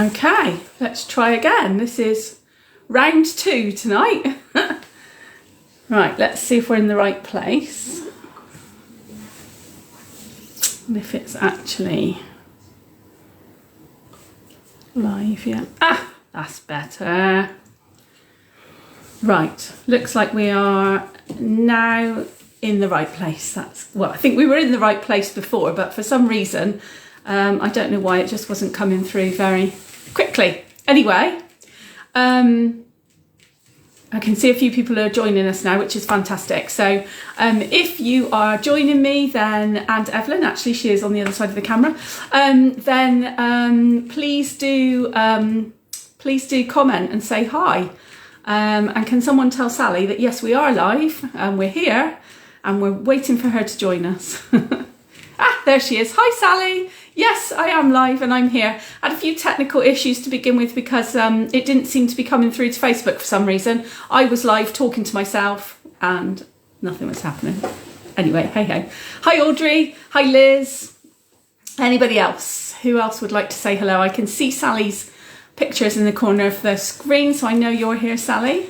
Okay, let's try again. This is round 2 tonight. Right, let's see if we're in the right place. And if it's actually live yet. Ah, that's better. Right, looks like we are now in the right place. Well, I think we were in the right place before, but for some reason, I don't know why it just wasn't coming through very quickly. Anyway, I can see a few people are joining us now, which is fantastic. So if you are joining me then, and Evelyn, actually she is on the other side of the camera, then please do comment and say hi. And can someone tell Sally that yes, we are live and we're here and we're waiting for her to join us. Ah, there she is. Hi, Sally. Yes, I am live and I'm here. I had a few technical issues to begin with because it didn't seem to be coming through to Facebook for some reason. I was live talking to myself and nothing was happening. Anyway, hey ho. Hi, Audrey. Hi, Liz. Anybody else? Who else would like to say hello? I can see Sally's pictures in the corner of the screen, so I know you're here, Sally.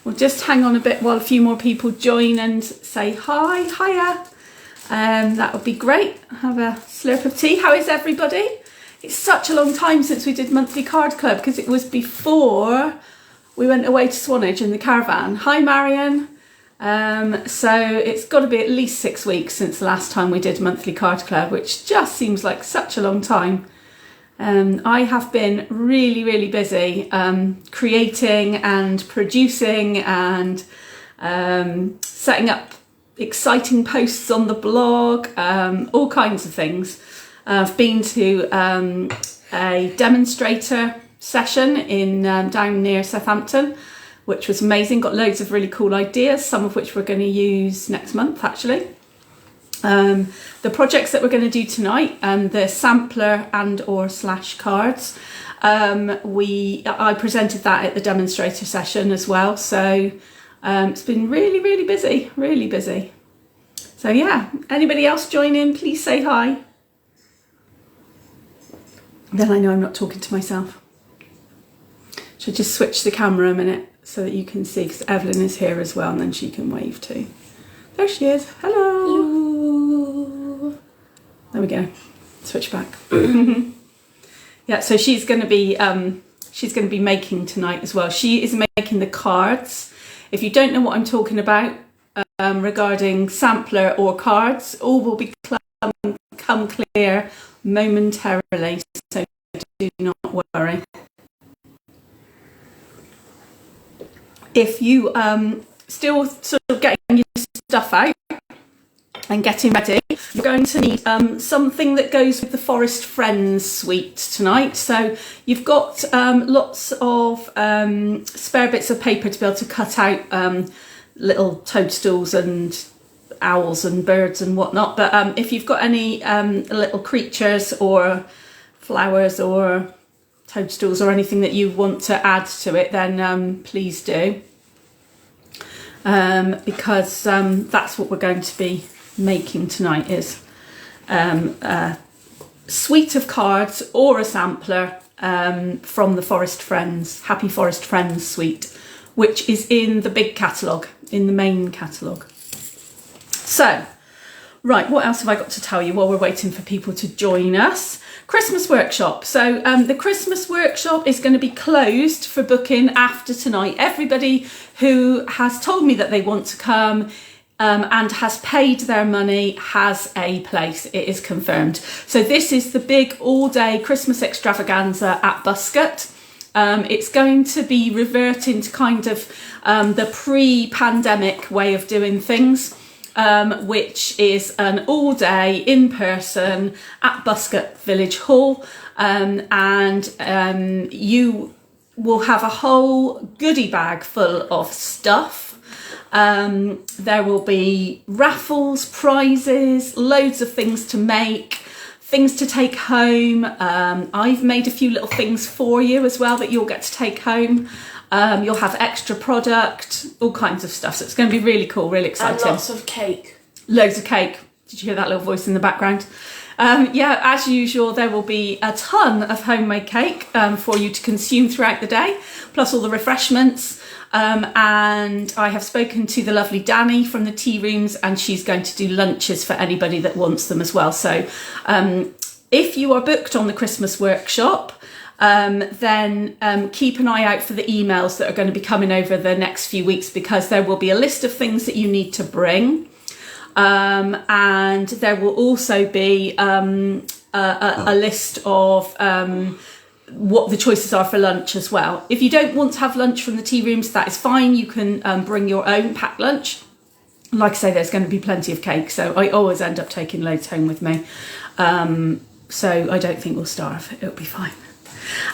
We'll just hang on a bit while a few more people join and say hi. Hiya. That would be great. Have a slurp of tea. How is everybody? It's such a long time since we did monthly card club because it was before we went away to Swanage in the caravan. Hi, Marion. So it's got to be at least 6 weeks since the last time we did monthly card club, which just seems like such a long time. I have been really busy creating and producing and setting up exciting posts on the blog, all kinds of things. I've been to a demonstrator session in down near Southampton, which was amazing. Got loads of really cool ideas, some of which we're going to use next month actually. The projects that we're going to do tonight, the sampler and or / cards, I presented that at the demonstrator session as well, so it's been really busy. So yeah, anybody else join in, please say hi. Then I know I'm not talking to myself. Should just switch the camera a minute so that you can see, because Evelyn is here as well and then she can wave too. There she is. Hello. There we go. Switch back. Yeah, so she's going to be making tonight as well. She is making the cards. If you don't know what I'm talking about regarding sampler or cards, all will become clear momentarily, so do not worry. If you still sort of getting your stuff out and getting ready, you're going to need something that goes with the Forest Friends suite tonight. So you've got lots of spare bits of paper to be able to cut out little toadstools and owls and birds and whatnot. But if you've got any little creatures or flowers or toadstools or anything that you want to add to it, then please do. Because that's what we're going to be making tonight, is a suite of cards or a sampler from the Forest Friends, Happy Forest Friends suite, which is in the big catalogue, in the main catalogue. So, right, what else have I got to tell you while we're waiting for people to join us? Christmas workshop. So the Christmas workshop is going to be closed for booking after tonight. Everybody who has told me that they want to come and has paid their money has a place. It is confirmed. So this is the big all-day Christmas extravaganza at Buscott. It's going to be reverting to kind of the pre-pandemic way of doing things. Which is an all-day in-person at Buscott Village Hall, and you will have a whole goodie bag full of stuff. There will be raffles, prizes, loads of things to make, things to take home. I've made a few little things for you as well that you'll get to take home. You'll have extra product, all kinds of stuff. So it's going to be really cool, really exciting. And lots of cake. Loads of cake. Did you hear that little voice in the background? Yeah, as usual, there will be a ton of homemade cake for you to consume throughout the day, plus all the refreshments. And I have spoken to the lovely Danny from the tea rooms, and she's going to do lunches for anybody that wants them as well. So if you are booked on the Christmas workshop, then keep an eye out for the emails that are going to be coming over the next few weeks, because there will be a list of things that you need to bring. And there will also be a list of what the choices are for lunch as well. If you don't want to have lunch from the tea rooms, that is fine. You can bring your own packed lunch. Like I say, there's going to be plenty of cake, so I always end up taking loads home with me. So I don't think we'll starve. It'll be fine.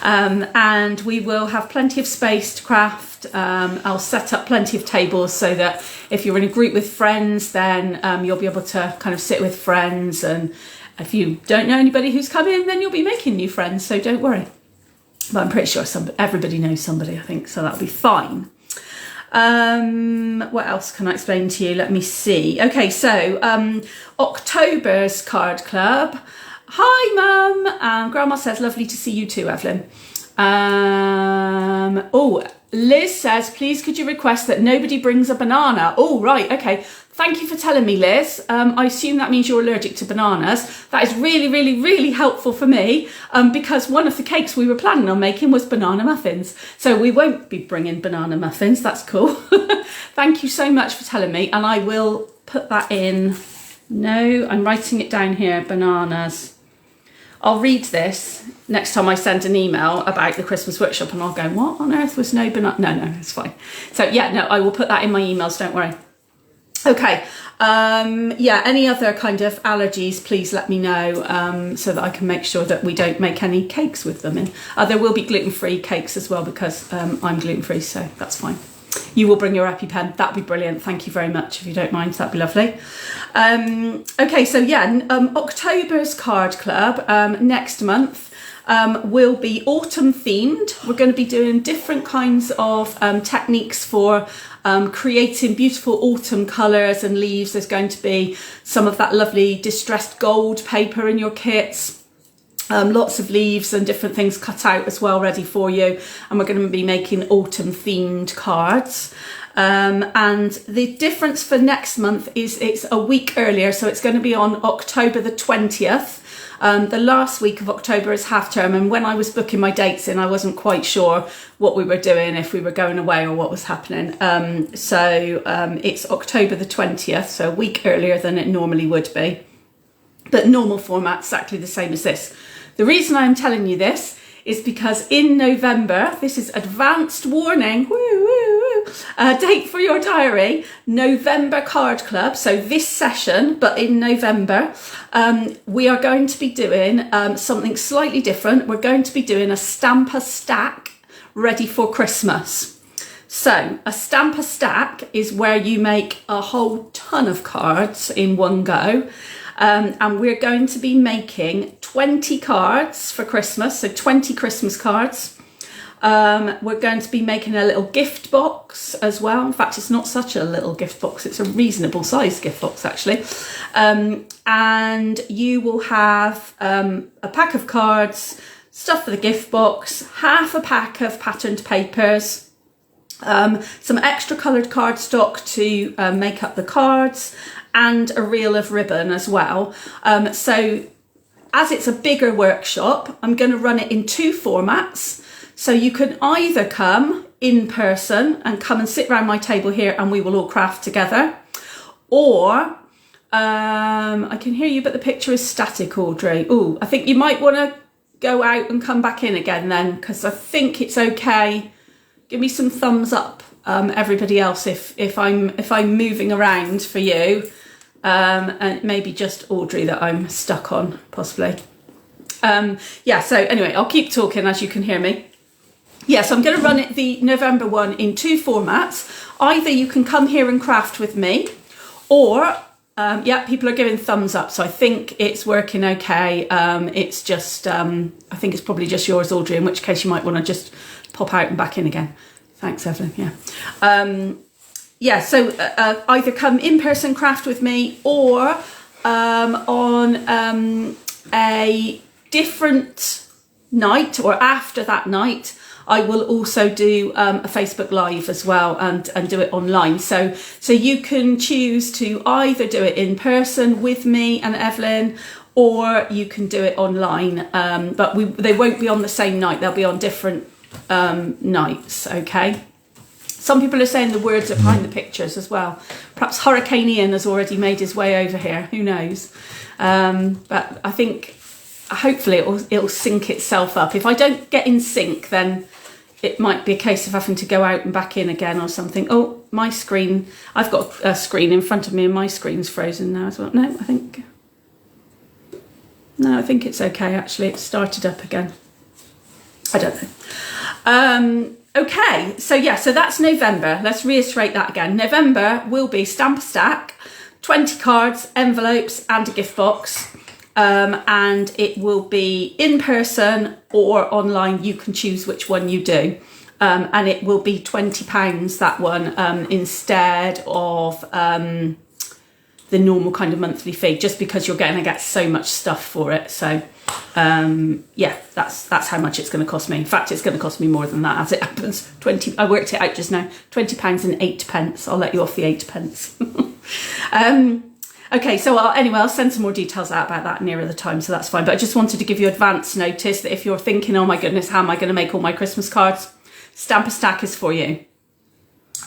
And we will have plenty of space to craft. I'll set up plenty of tables so that if you're in a group with friends, then you'll be able to kind of sit with friends, and if you don't know anybody who's coming, then you'll be making new friends, so don't worry. But I'm pretty sure everybody knows somebody, I think, so that'll be fine. What else can I explain to you? Let me see. Okay, so October's card club. Hi, Mum. Grandma says, lovely to see you too, Evelyn. Oh, Liz says, please could you request that nobody brings a banana? Oh, right, okay. Thank you for telling me, Liz. I assume that means you're allergic to bananas. That is really, really, really helpful for me, because one of the cakes we were planning on making was banana muffins. So we won't be bringing banana muffins. That's cool. Thank you so much for telling me, and I will put that in. No, I'm writing it down here, bananas. I'll read this next time I send an email about the Christmas workshop, and I'll go, what on earth was no banana? No, it's fine. So yeah, no, I will put that in my emails, don't worry. Okay, yeah, any other kind of allergies, please let me know, so that I can make sure that we don't make any cakes with them in. There will be gluten-free cakes as well, because I'm gluten-free, so that's fine. You will bring your EpiPen. That'd be brilliant. Thank you very much, if you don't mind. That'd be lovely. Okay, so yeah, October's card club next month will be autumn themed. We're going to be doing different kinds of techniques for creating beautiful autumn colours and leaves. There's going to be some of that lovely distressed gold paper in your kits. Lots of leaves and different things cut out as well, ready for you. And we're going to be making autumn themed cards. And the difference for next month is it's a week earlier. So it's going to be on October the 20th. The last week of October is half term. And when I was booking my dates in, I wasn't quite sure what we were doing, if we were going away or what was happening. So it's October the 20th, so a week earlier than it normally would be. But normal format, exactly the same as this. The reason I'm telling you this is because in November, this is advanced warning, date for your diary, November Card Club. So this session, but in November, we are going to be doing something slightly different. We're going to be doing a Stamp-A Stack ready for Christmas. So a Stamp-A Stack is where you make a whole ton of cards in one go. And we're going to be making 20 cards for Christmas, so 20 Christmas cards. We're going to be making a little gift box as well. In fact, it's not such a little gift box, it's a reasonable sized gift box actually. And you will have a pack of cards, stuff for the gift box, half a pack of patterned papers, some extra coloured cardstock to make up the cards, and a reel of ribbon as well. So as it's a bigger workshop, I'm going to run it in two formats. So you can either come in person and come and sit around my table here and we will all craft together. Or, I can hear you, but the picture is static, Audrey. Oh, I think you might want to go out and come back in again then, because I think it's okay. Give me some thumbs up, everybody else, if I'm moving around for you. And maybe just Audrey that I'm stuck on, possibly. Yeah, so anyway, I'll keep talking as you can hear me. Yeah, so I'm going to run it, the November one, in two formats. Either you can come here and craft with me, or, yeah, people are giving thumbs up, so I think it's working okay. It's just, I think it's probably just yours, Audrey, in which case you might want to just pop out and back in again. Thanks, Evelyn, yeah. Yeah, so either come in person craft with me, or on a different night, or after that night, I will also do a Facebook Live as well, and do it online. So you can choose to either do it in person with me and Evelyn, or you can do it online. But they won't be on the same night. They'll be on different nights, okay? Some people are saying the words are behind the pictures as well. Perhaps Hurricane Ian has already made his way over here. Who knows? But I think hopefully it'll sync itself up. If I don't get in sync, then it might be a case of having to go out and back in again or something. Oh, my screen. I've got a screen in front of me and my screen's frozen now as well. No, I think it's okay, actually. It's started up again. I don't know. Okay, so yeah, so that's November. Let's reiterate that again. November will be Stamp a Stack, 20 cards, envelopes and a gift box. And it will be in person or online. You can choose which one you do. And it will be £20, that one, instead of the normal kind of monthly fee, just because you're going to get so much stuff for it. So yeah, that's how much it's going to cost me. In fact, it's going to cost me more than that, as it happens. I worked it out just now, £20 and 8 pence. I'll let you off the 8 pence. Okay, so anyway, I'll send some more details out about that nearer the time, so that's fine. But I just wanted to give you advance notice that if you're thinking, oh my goodness, how am I going to make all my Christmas cards? Stamp a Stack is for you.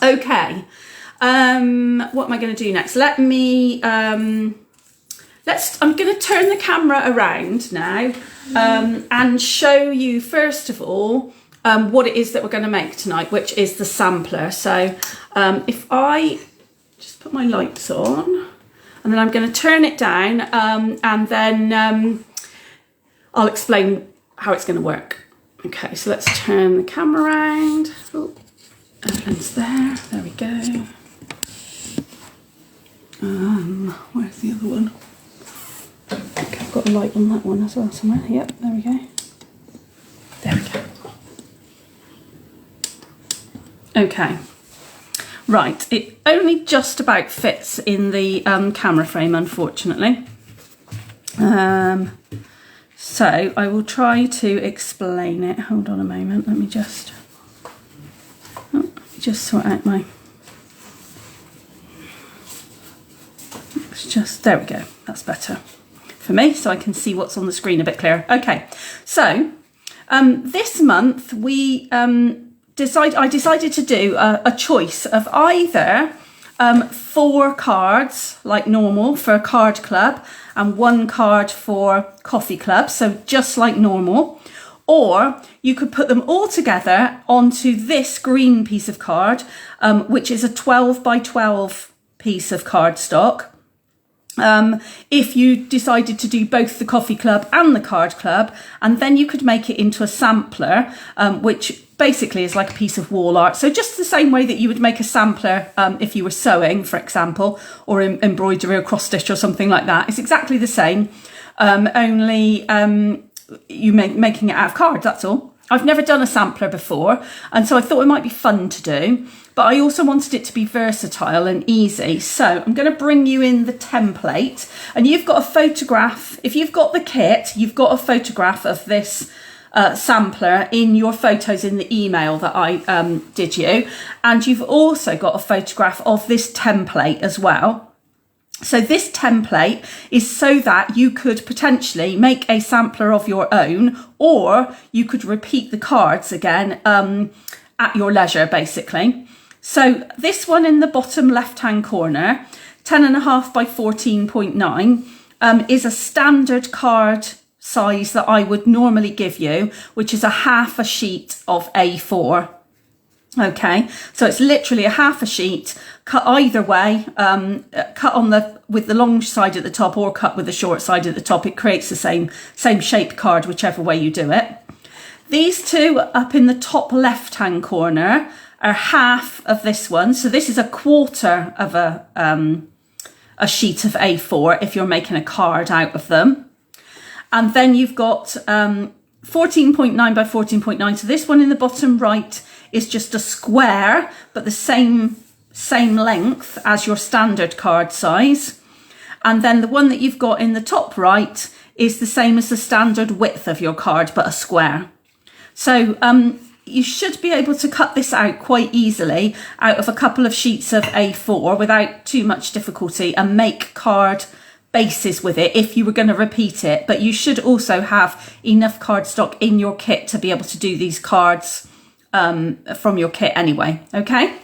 Okay, what am I going to do next? I'm going to turn the camera around now and show you, first of all, what it is that we're going to make tonight, which is the sampler. So if I just put my lights on, and then I'm going to turn it down, and then I'll explain how it's going to work. Okay, so let's turn the camera around. Oh, Evelyn's there. There we go. Where's the other one? Okay, I've got a light on that one as well somewhere. Yep, there we go. There we go. Okay. Right, it only just about fits in the camera frame, unfortunately. So I will try to explain it. Hold on a moment, let me just sort out my... there we go, that's better for me, so I can see what's on the screen a bit clearer. Okay, so this month I decided to do a choice of either 4 cards like normal for a card club and 1 card for coffee club, so just like normal, or you could put them all together onto this green piece of card, which is a 12 by 12 piece of cardstock. If you decided to do both the coffee club and the card club, and then you could make it into a sampler, which basically is like a piece of wall art. So just the same way that you would make a sampler if you were sewing, for example, or embroidery or cross stitch or something like that. It's exactly the same, only you making it out of cards, that's all. I've never done a sampler before, and so I thought it might be fun to do, but I also wanted it to be versatile and easy. So I'm going to bring you in the template, and you've got a photograph. If you've got the kit, you've got a photograph of this sampler in your photos in the email that I did you, and you've also got a photograph of this template as well. So this template is so that you could potentially make a sampler of your own, or you could repeat the cards again at your leisure, basically. So this one in the bottom left-hand corner, 10.5 by 14.9, is a standard card size that I would normally give you, which is a half a sheet of A4. Okay, so it's literally a half a sheet, cut either way, cut on with the long side at the top or cut with the short side at the top. It creates the same shape card, whichever way you do it. These two up in the top left hand corner are half of this one. So this is a quarter of a sheet of A4 if you're making a card out of them. And then you've got 14.9 by 14.9. So this one in the bottom right is just a square, but the same length as your standard card size. And then the one that you've got in the top right is the same as the standard width of your card, but a square. So you should be able to cut this out quite easily out of a couple of sheets of A4 without too much difficulty and make card bases with it if you were going to repeat it. But you should also have enough cardstock in your kit to be able to do these cards from your kit anyway, okay?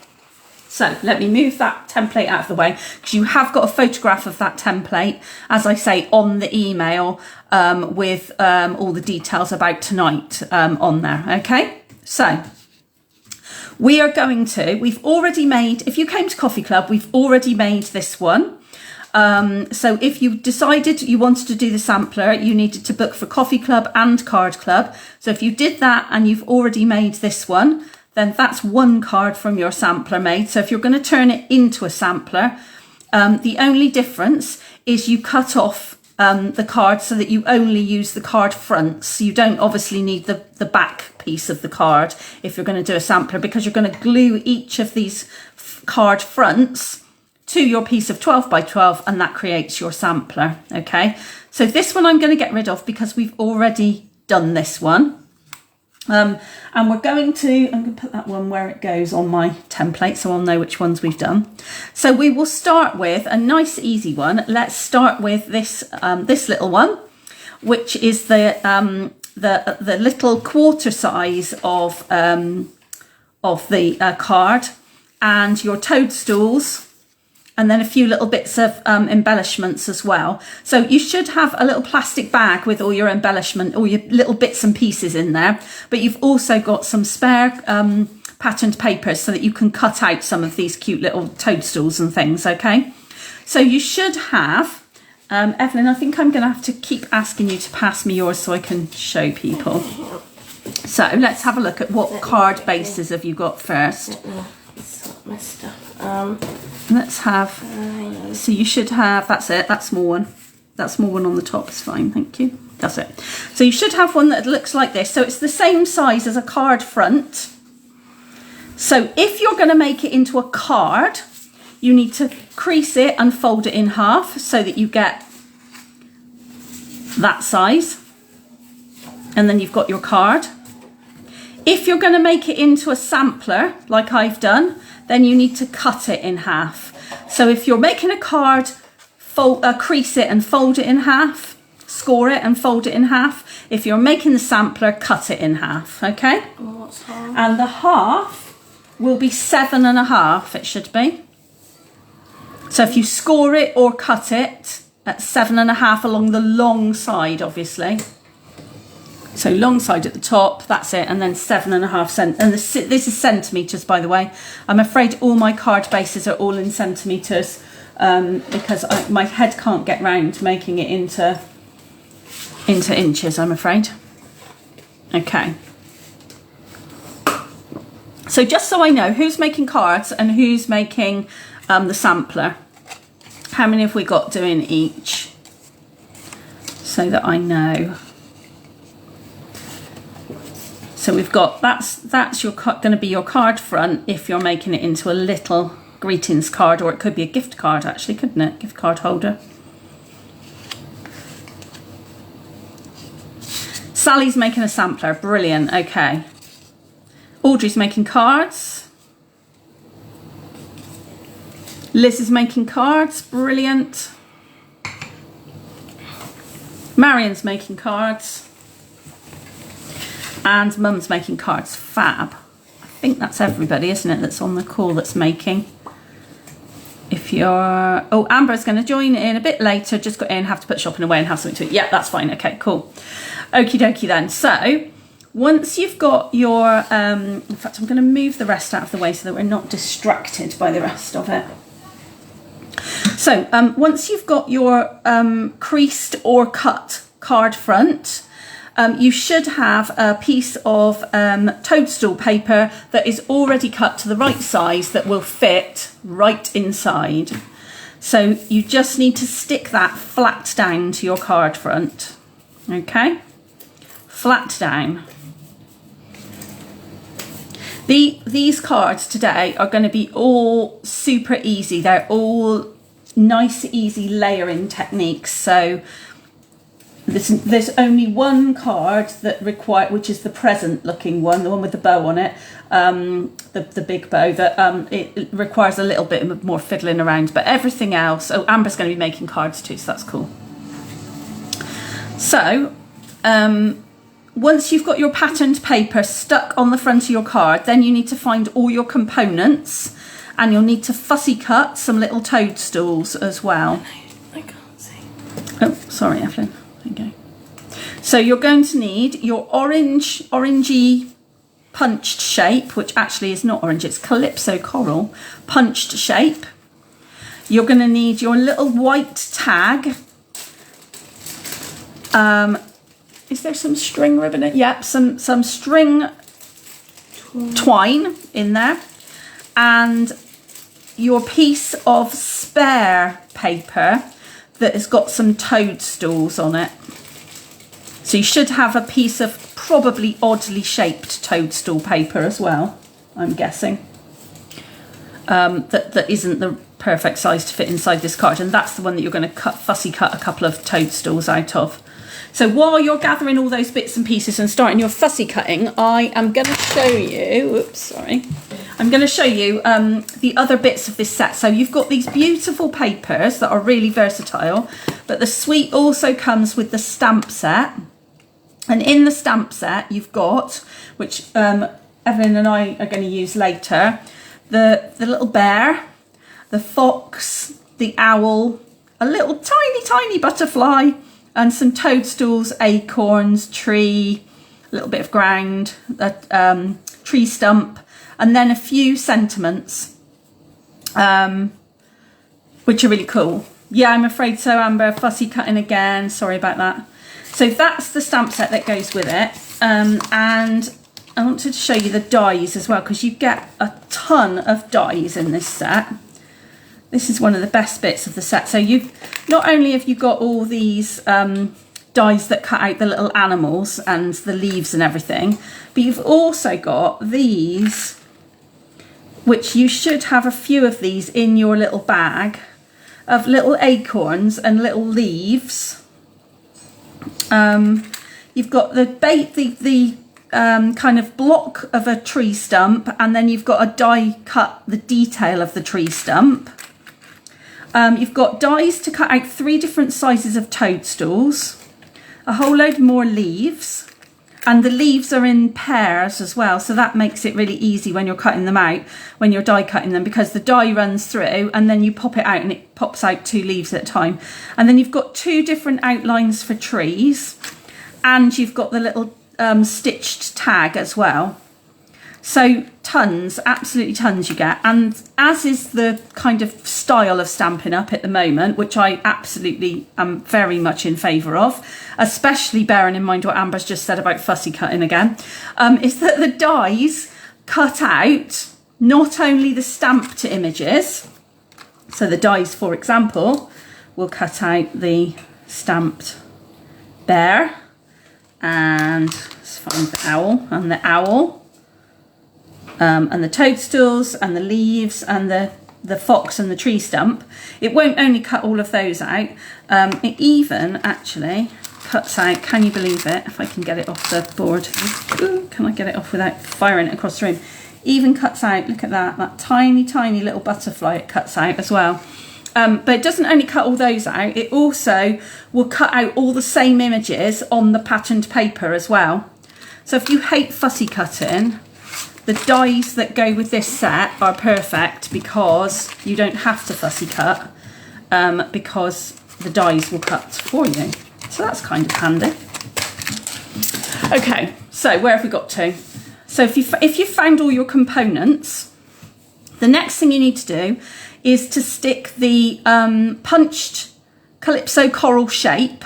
So let me move that template out of the way, because you have got a photograph of that template, as I say, on the email with all the details about tonight on there, okay? So we are going to, we've already made, if you came to Coffee Club, we've already made this one. So if you decided you wanted to do the sampler, you needed to book for Coffee Club and Card Club. So if you did that and you've already made this one, then that's one card from your sampler made. So if you're going to turn it into a sampler, the only difference is you cut off the card so that you only use the card fronts. You don't obviously need the back piece of the card if you're going to do a sampler, because you're going to glue each of these card fronts to your piece of 12 by 12, and that creates your sampler, okay? So this one I'm going to get rid of because we've already done this one. And we're going to, I'm going to put that one where it goes on my template so I'll know which ones we've done. So we will start with a nice easy one. Let's start with this this little one, which is the little quarter size of the card, and your toadstools, and then a few little bits of embellishments as well. So you should have a little plastic bag with all your embellishment, all your little bits and pieces in there, but you've also got some spare patterned papers so that you can cut out some of these cute little toadstools and things, okay? So you should have, Evelyn, I think I'm going to have to keep asking you to pass me yours so I can show people. So let's have a look at what card bases have you got first. My stuff. Let's have, so you should have, that's it, that small one. That small one on the top is fine, thank you. That's it. So you should have one that looks like this. So it's the same size as a card front. So if you're going to make it into a card, you need to crease it and fold it in half so that you get that size. And then you've got your card. If you're going to make it into a sampler, like I've done, then you need to cut it in half. So if you're making a card, crease it and fold it in half, score it and fold it in half. If you're making the sampler, cut it in half, okay? What's half? And the half will be 7.5, it should be. So if you score it or cut it at 7.5 along the long side, obviously. So long side at the top, that's it, and then 7.5 cent. And this is centimetres, by the way. I'm afraid all my card bases are all in centimetres because my head can't get round making it into inches, I'm afraid. Okay. So just so I know who's making cards and who's making the sampler. How many have we got doing each? So that I know. So we've got, that's going to be your card front if you're making it into a little greetings card, or it could be a gift card actually, couldn't it? Gift card holder. Sally's making a sampler, brilliant, okay. Audrey's making cards. Liz is making cards, brilliant. Marion's making cards. And Mum's making cards, fab. I think that's everybody, isn't it, that's on the call that's making. If you're, oh, Amber's going to join in a bit later, just got in, have to put shopping away and have something to eat. Yeah, that's fine, okay, cool. Okie dokie then. So, once you've got your, in fact, I'm going to move the rest out of the way so that we're not distracted by the rest of it. So, once you've got your creased or cut card front, you should have a piece of toadstool paper that is already cut to the right size that will fit right inside. So you just need to stick that flat down to your card front. Okay? Flat down. These cards today are going to be all super easy. They're all nice, easy layering techniques. So there's only one card that which is the present looking one, the one with the bow on it, the big bow, that it requires a little bit more fiddling around, but everything else, Amber's going to be making cards too, so that's cool. So once you've got your patterned paper stuck on the front of your card, then you need to find all your components, and you'll need to fussy cut some little toadstools as well. I can't see. Oh, sorry, Evelyn. There you go. So you're going to need your orangey punched shape, which actually is not orange, it's Calypso Coral punched shape. You're going to need your little white tag. Is there some string ribbon? Yep, some string twine in there, and your piece of spare paper that has got some toadstools on it. So you should have a piece of probably oddly shaped toadstool paper as well, I'm guessing. That isn't the perfect size to fit inside this card, and that's the one that you're going to fussy cut a couple of toadstools out of. So while you're gathering all those bits and pieces and starting your fussy cutting, I am going to show you, I'm going to show you the other bits of this set. So you've got these beautiful papers that are really versatile, but the suite also comes with the stamp set. And in the stamp set, you've got, which Evelyn and I are going to use later, the little bear, the fox, the owl, a little tiny butterfly, and some toadstools, acorns, tree, a little bit of ground, a tree stump, and then a few sentiments, which are really cool. Yeah, I'm afraid so, Amber. Fussy cutting again. Sorry about that. So that's the stamp set that goes with it. And I wanted to show you the dies as well, because you get a ton of dies in this set. This is one of the best bits of the set. So you've not only have you got all these dies that cut out the little animals and the leaves and everything, but you've also got these, which you should have a few of these in your little bag, of little acorns and little leaves. You've got the kind of block of a tree stump, and then you've got a die cut the detail of the tree stump. You've got dies to cut out 3 different sizes of toadstools, a whole load more leaves, and the leaves are in pairs as well, so that makes it really easy when you're cutting them out, when you're die cutting them, because the die runs through and then you pop it out and it pops out 2 leaves at a time. And then you've got 2 different outlines for trees, and you've got the little stitched tag as well. So tons, absolutely tons you get, and as is the kind of style of Stampin' Up at the moment, which I absolutely am very much in favour of, especially bearing in mind what Amber's just said about fussy cutting again, is that the dies cut out not only the stamped images, so the dies, for example, will cut out the stamped bear, and let's find the owl, and the owl, and the toadstools and the leaves and the fox and the tree stump. It won't only cut all of those out, it even actually cuts out, can you believe it, if I can get it off the board, ooh, can I get it off without firing it across the room, even cuts out, look at that tiny little butterfly it cuts out as well. But it doesn't only cut all those out, it also will cut out all the same images on the patterned paper as well. So if you hate fussy cutting, the dies that go with this set are perfect, because you don't have to fussy cut, because the dies will cut for you. So that's kind of handy. Okay, so where have we got to? So if you've found all your components, the next thing you need to do is to stick the punched Calypso Coral shape.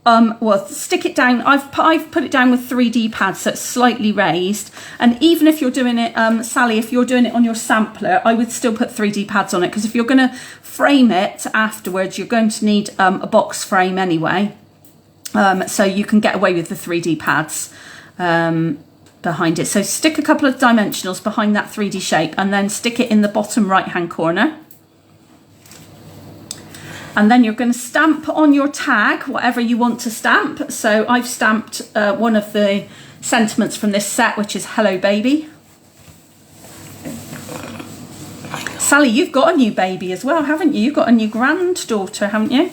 Well, stick it down. I've put it down with 3D pads, so it's slightly raised. And even if you're doing it, Sally, if you're doing it on your sampler, I would still put 3D pads on it, because if you're going to frame it afterwards, you're going to need a box frame anyway. So you can get away with the 3D pads behind it. So stick a couple of dimensionals behind that 3D shape, and then stick it in the bottom right-hand corner. And then you're going to stamp on your tag whatever you want to stamp. So I've stamped one of the sentiments from this set, which is Hello Baby. Sally, you've got a new baby as well, haven't you? You've got a new granddaughter, haven't you?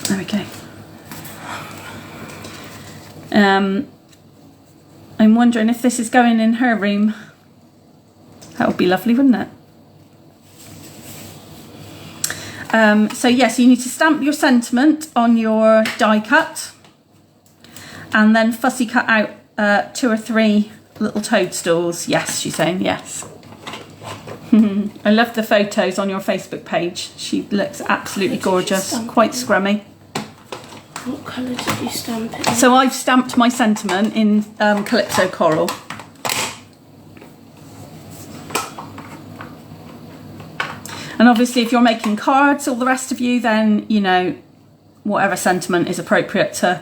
There we go. I'm wondering if this is going in her room. That would be lovely, wouldn't it? So yes, you need to stamp your sentiment on your die cut and then fussy cut out 2 or 3 little toadstools. Yes, she's saying yes. I love the photos on your Facebook page. She looks absolutely gorgeous, quite scrummy. What colour did you stamp it in? So I've stamped my sentiment in Calypso Coral. And obviously if you're making cards, all the rest of you, then, you know, whatever sentiment is appropriate to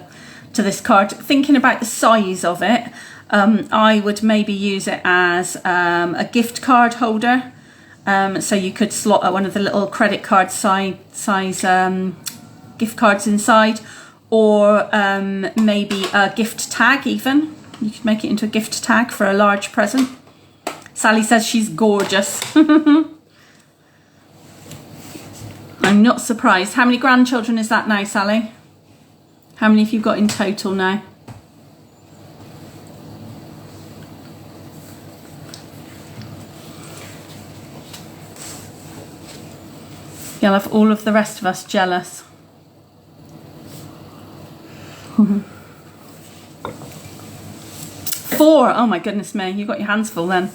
this card. Thinking about the size of it, I would maybe use it as a gift card holder. So you could slot one of the little credit card size gift cards inside, or maybe a gift tag even. You could make it into a gift tag for a large present. Sally says she's gorgeous. I'm not surprised. How many grandchildren is that now, Sally? How many have you got in total now? You'll have all of the rest of us jealous. 4. Oh my goodness me, you've got your hands full then.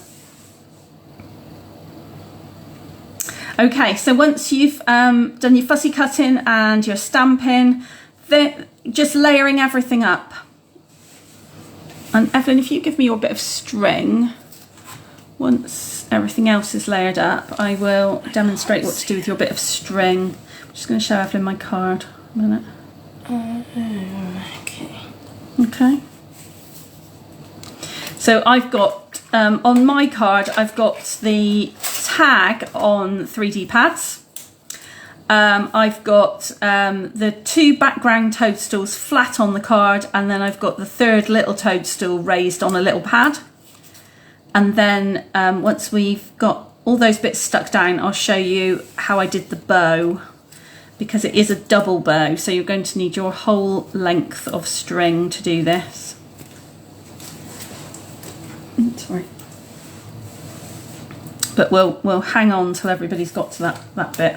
Okay, so once you've done your fussy cutting and your stamping, then just layering everything up. And Evelyn, if you give me your bit of string, once everything else is layered up, I will demonstrate what to do with your bit of string. I'm just going to show Evelyn my card a minute. Okay. Okay. So I've got, on my card, I've got the tag on 3D pads. I've got the 2 background toadstools flat on the card, and then I've got the 3rd little toadstool raised on a little pad. And then once we've got all those bits stuck down, I'll show you how I did the bow, because it is a double bow, so you're going to need your whole length of string to do this. Sorry. But we'll hang on till everybody's got to that bit.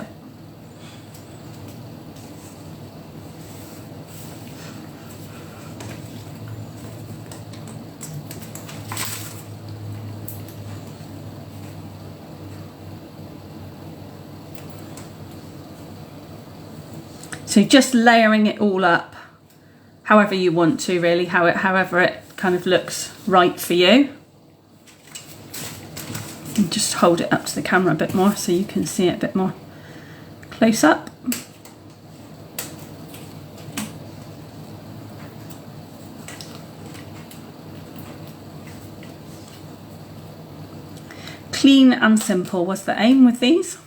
So just layering it all up however you want to, really, however it kind of looks right for you. And just hold it up to the camera a bit more so you can see it a bit more close up. Clean and simple was the aim with these.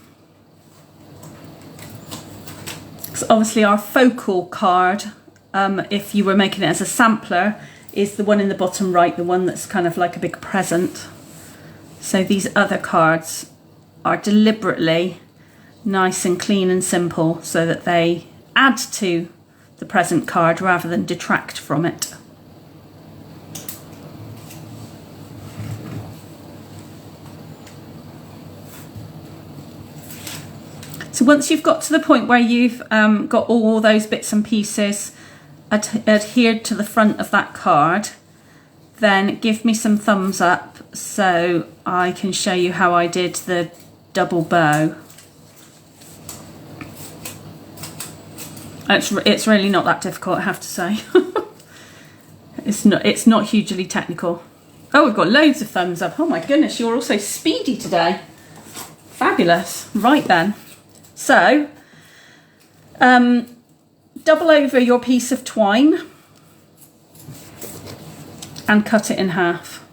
So obviously our focal card, if you were making it as a sampler, is the one in the bottom right, the one that's kind of like a big present. So these other cards are deliberately nice and clean and simple so that they add to the present card rather than detract from it. So once you've got to the point where you've got all those bits and pieces adhered to the front of that card, then give me some thumbs up so I can show you how I did the double bow. It's really not that difficult, I have to say. It's not hugely technical. Oh, we've got loads of thumbs up. Oh my goodness, you're all so speedy today. Fabulous. Right then. So, double over your piece of twine and cut it in half.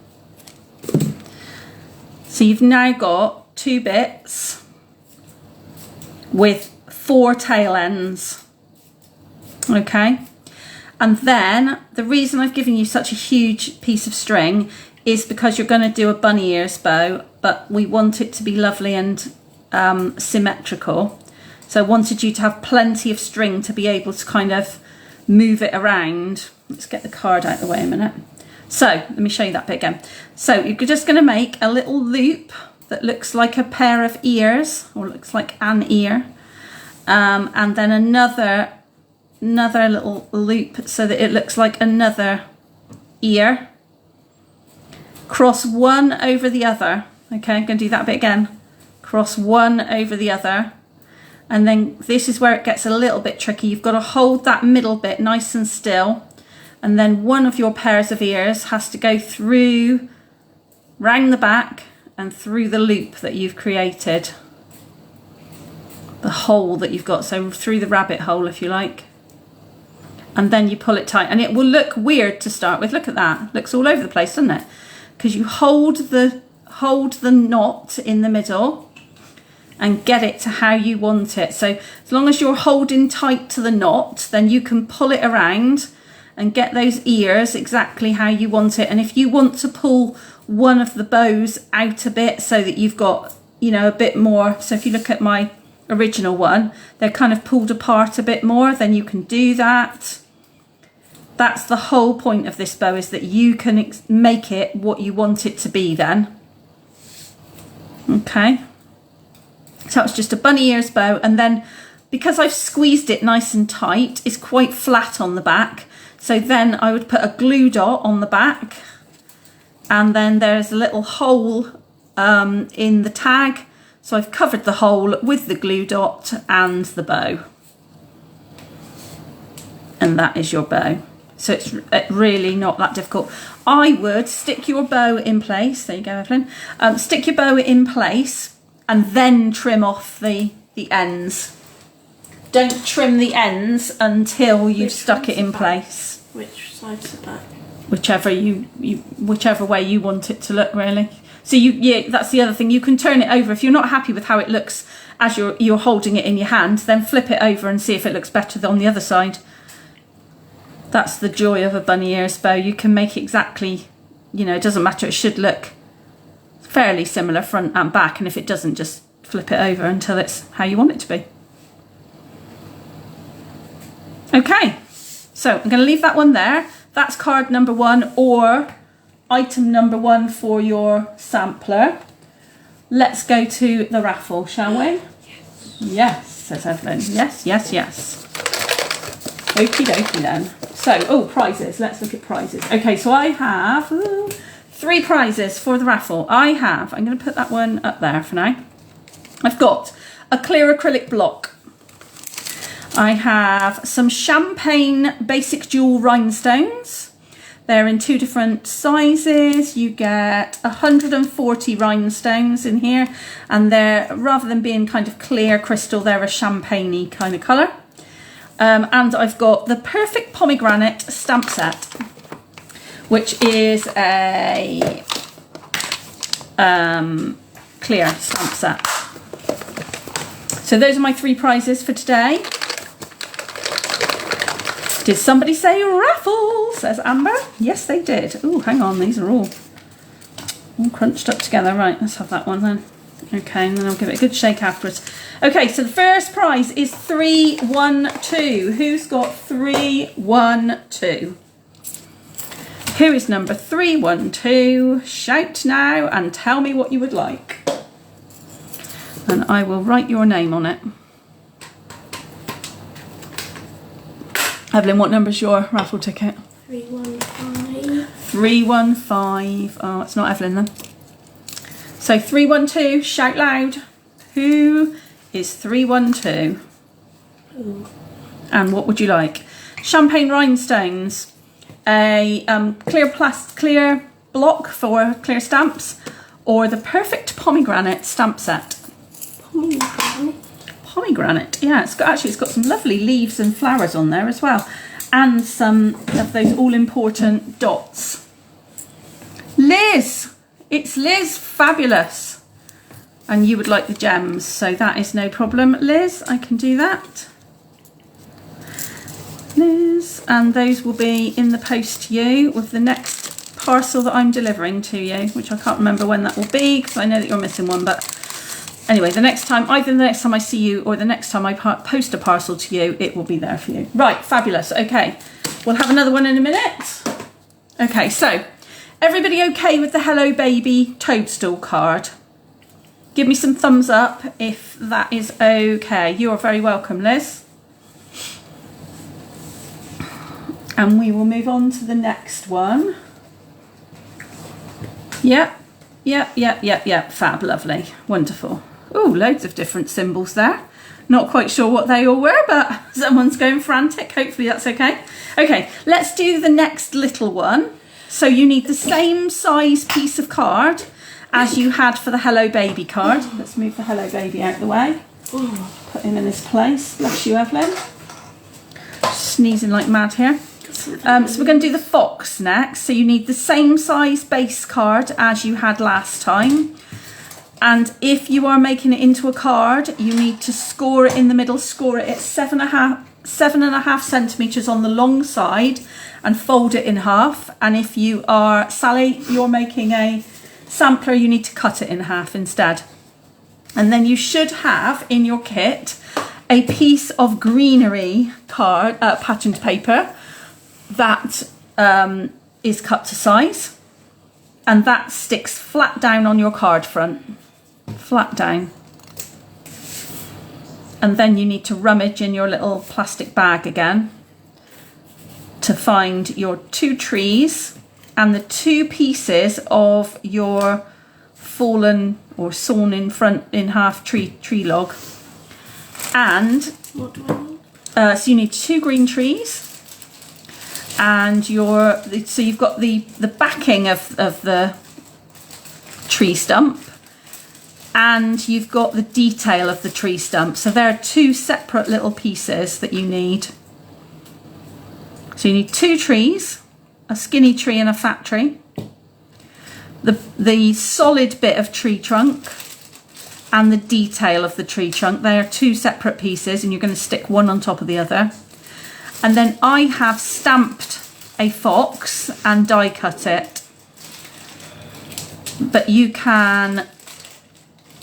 So you've now got 2 bits with 4 tail ends. Okay, and then the reason I've given you such a huge piece of string is because you're going to do a bunny ears bow, but we want it to be lovely and symmetrical. So I wanted you to have plenty of string to be able to kind of move it around. Let's get the card out of the way a minute. So let me show you that bit again. So you're just going to make a little loop that looks like a pair of ears, or looks like an ear, and then another little loop so that it looks like another ear. Cross one over the other. Okay, I'm going to do that bit again. Cross one over the other. And then this is where it gets a little bit tricky. You've got to hold that middle bit nice and still. And then one of your pairs of ears has to go through, round the back and through the loop that you've created. The hole that you've got, so through the rabbit hole if you like. And then you pull it tight. And it will look weird to start with. Look at that. Looks all over the place, doesn't it? Because you hold the knot in the middle and get it to how you want it. So as long as you're holding tight to the knot, then you can pull it around and get those ears exactly how you want it. And if you want to pull one of the bows out a bit so that you've got, you know, a bit more, so if you look at my original one, they're kind of pulled apart a bit more, then you can do that. That's the whole point of this bow, is that you can make it what you want it to be then. Okay. So it's just a bunny ears bow, and then because I've squeezed it nice and tight, it's quite flat on the back. So then I would put a glue dot on the back, and then there's a little hole in the tag. So I've covered the hole with the glue dot and the bow. And that is your bow. So it's really not that difficult. I would stick your bow in place. There you go, Evelyn. Stick your bow in place and then trim off the ends. Don't trim the ends until you've stuck it in place. Which side's the back? Whichever whichever way you want it to look, really. So yeah, that's the other thing. You can turn it over if you're not happy with how it looks as you're holding it in your hand. Then flip it over and see if it looks better on the other side. That's the joy of a bunny ears bow. You can make exactly, you know, it doesn't matter. It should look fairly similar front and back, and if it doesn't, just flip it over until it's how you want it to be. Okay, so I'm going to leave that one there. That's card number 1, or item number 1 for your sampler. Let's go to the raffle, shall we? Yes. Yes, says Evelyn. Yes, yes, yes. Okie dokie then. So, oh, prizes. Let's look at prizes. Okay, so I have 3 prizes for the raffle. I'm going to put that one up there for now. I've got a clear acrylic block. I have some champagne basic jewel rhinestones. They're in 2 different sizes. You get 140 rhinestones in here, and they're, rather than being kind of clear crystal, they're a champagne-y kind of colour. And I've got the Perfect Pomegranate stamp set, which is a clear stamp set. So those are my 3 prizes for today. Did somebody say raffle, says Amber? Yes, they did. Oh, hang on, these are all crunched up together. Right, let's have that one then. Okay, and then I'll give it a good shake afterwards. Okay, so the first prize is 312. Who's got 312? Who is number 312? Shout now and tell me what you would like. And I will write your name on it. Evelyn, what number's your raffle ticket? 315. 315. Oh, it's not Evelyn then. So 312, shout loud. Who is 312? Ooh. And what would you like? Champagne rhinestones, a clear block for clear stamps, or the Perfect Pomegranate stamp set? Pomegranate, yeah, it's got some lovely leaves and flowers on there as well, and some of those all-important dots. Liz, it's Liz, fabulous. And you would like the gems, so that is no problem. Liz, I can do that. Liz, and those will be in the post to you with the next parcel that I'm delivering to you, which I can't remember when that will be because I know that you're missing one, but anyway, the next time, either the next time I see you or the next time I post a parcel to you, it will be there for you. Right, fabulous. Okay, we'll have another one in a minute. Okay, so everybody okay with the Hello Baby toadstool card? Give me some thumbs up if that is okay. You are very welcome, Liz. And we will move on to the next one. Yep, fab, lovely, wonderful. Oh, loads of different symbols there. Not quite sure what they all were, but someone's going frantic. Hopefully that's okay. Okay, let's do the next little one. So you need the same size piece of card as you had for the Hello Baby card. Let's move the Hello Baby out of the way. Put him in his place. Bless you, Evelyn. Sneezing like mad here. So we're going to do the fox next. So you need the same size base card as you had last time. And if you are making it into a card, you need to score it in the middle. Score it at 7.5 centimetres on the long side and fold it in half. And if you are, Sally, you're making a sampler, you need to cut it in half instead. And then you should have in your kit a piece of greenery card, patterned paper that is cut to size, and that sticks flat down on your card front, flat down. And then you need to rummage in your little plastic bag again to find your 2 trees and the 2 pieces of your fallen or sawn in half tree log. And what do I need? So you need 2 green trees, and so you've got the backing of the tree stump, and you've got the detail of the tree stump. So there are 2 separate little pieces that you need. So you need 2 trees, a skinny tree and a fat tree, the solid bit of tree trunk and the detail of the tree trunk. They are 2 separate pieces, and you're going to stick one on top of the other. And then I have stamped a fox and die cut it, but you can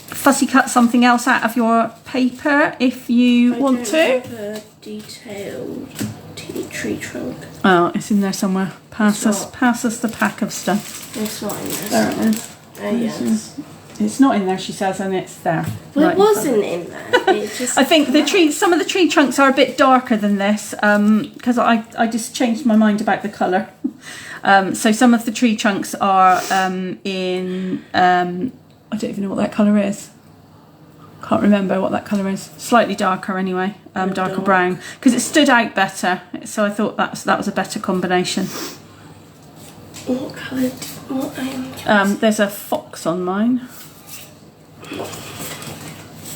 fussy cut something else out of your paper if you want to. I don't have a detailed tree trunk. Oh, it's in there somewhere. Pass us the pack of stuff. It's not in there. There it is. Oh yes. It's not in there, she says, and it's there. Well, right it wasn't in there. It just I think some of the tree trunks are a bit darker than this, because I just changed my mind about the colour. So some of the tree trunks are in I don't even know what that colour is. Can't remember what that colour is. Slightly darker anyway, darker brown, because it stood out better. So I thought that was a better combination. What colour? There's a fox on mine.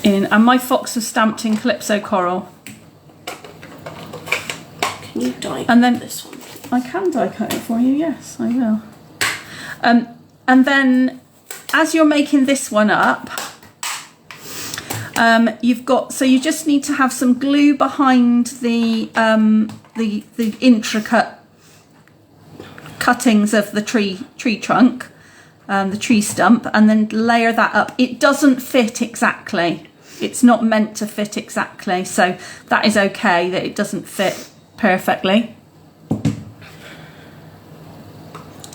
And my fox was stamped in Calypso Coral. Can you die and then this one, please? I can die cut it for you, yes, I will. And then as you're making this one up, you just need to have some glue behind the intricate cuttings of the tree trunk, the tree stump, and then layer that up. It doesn't fit exactly. It's not meant to fit exactly, so that is okay that it doesn't fit perfectly.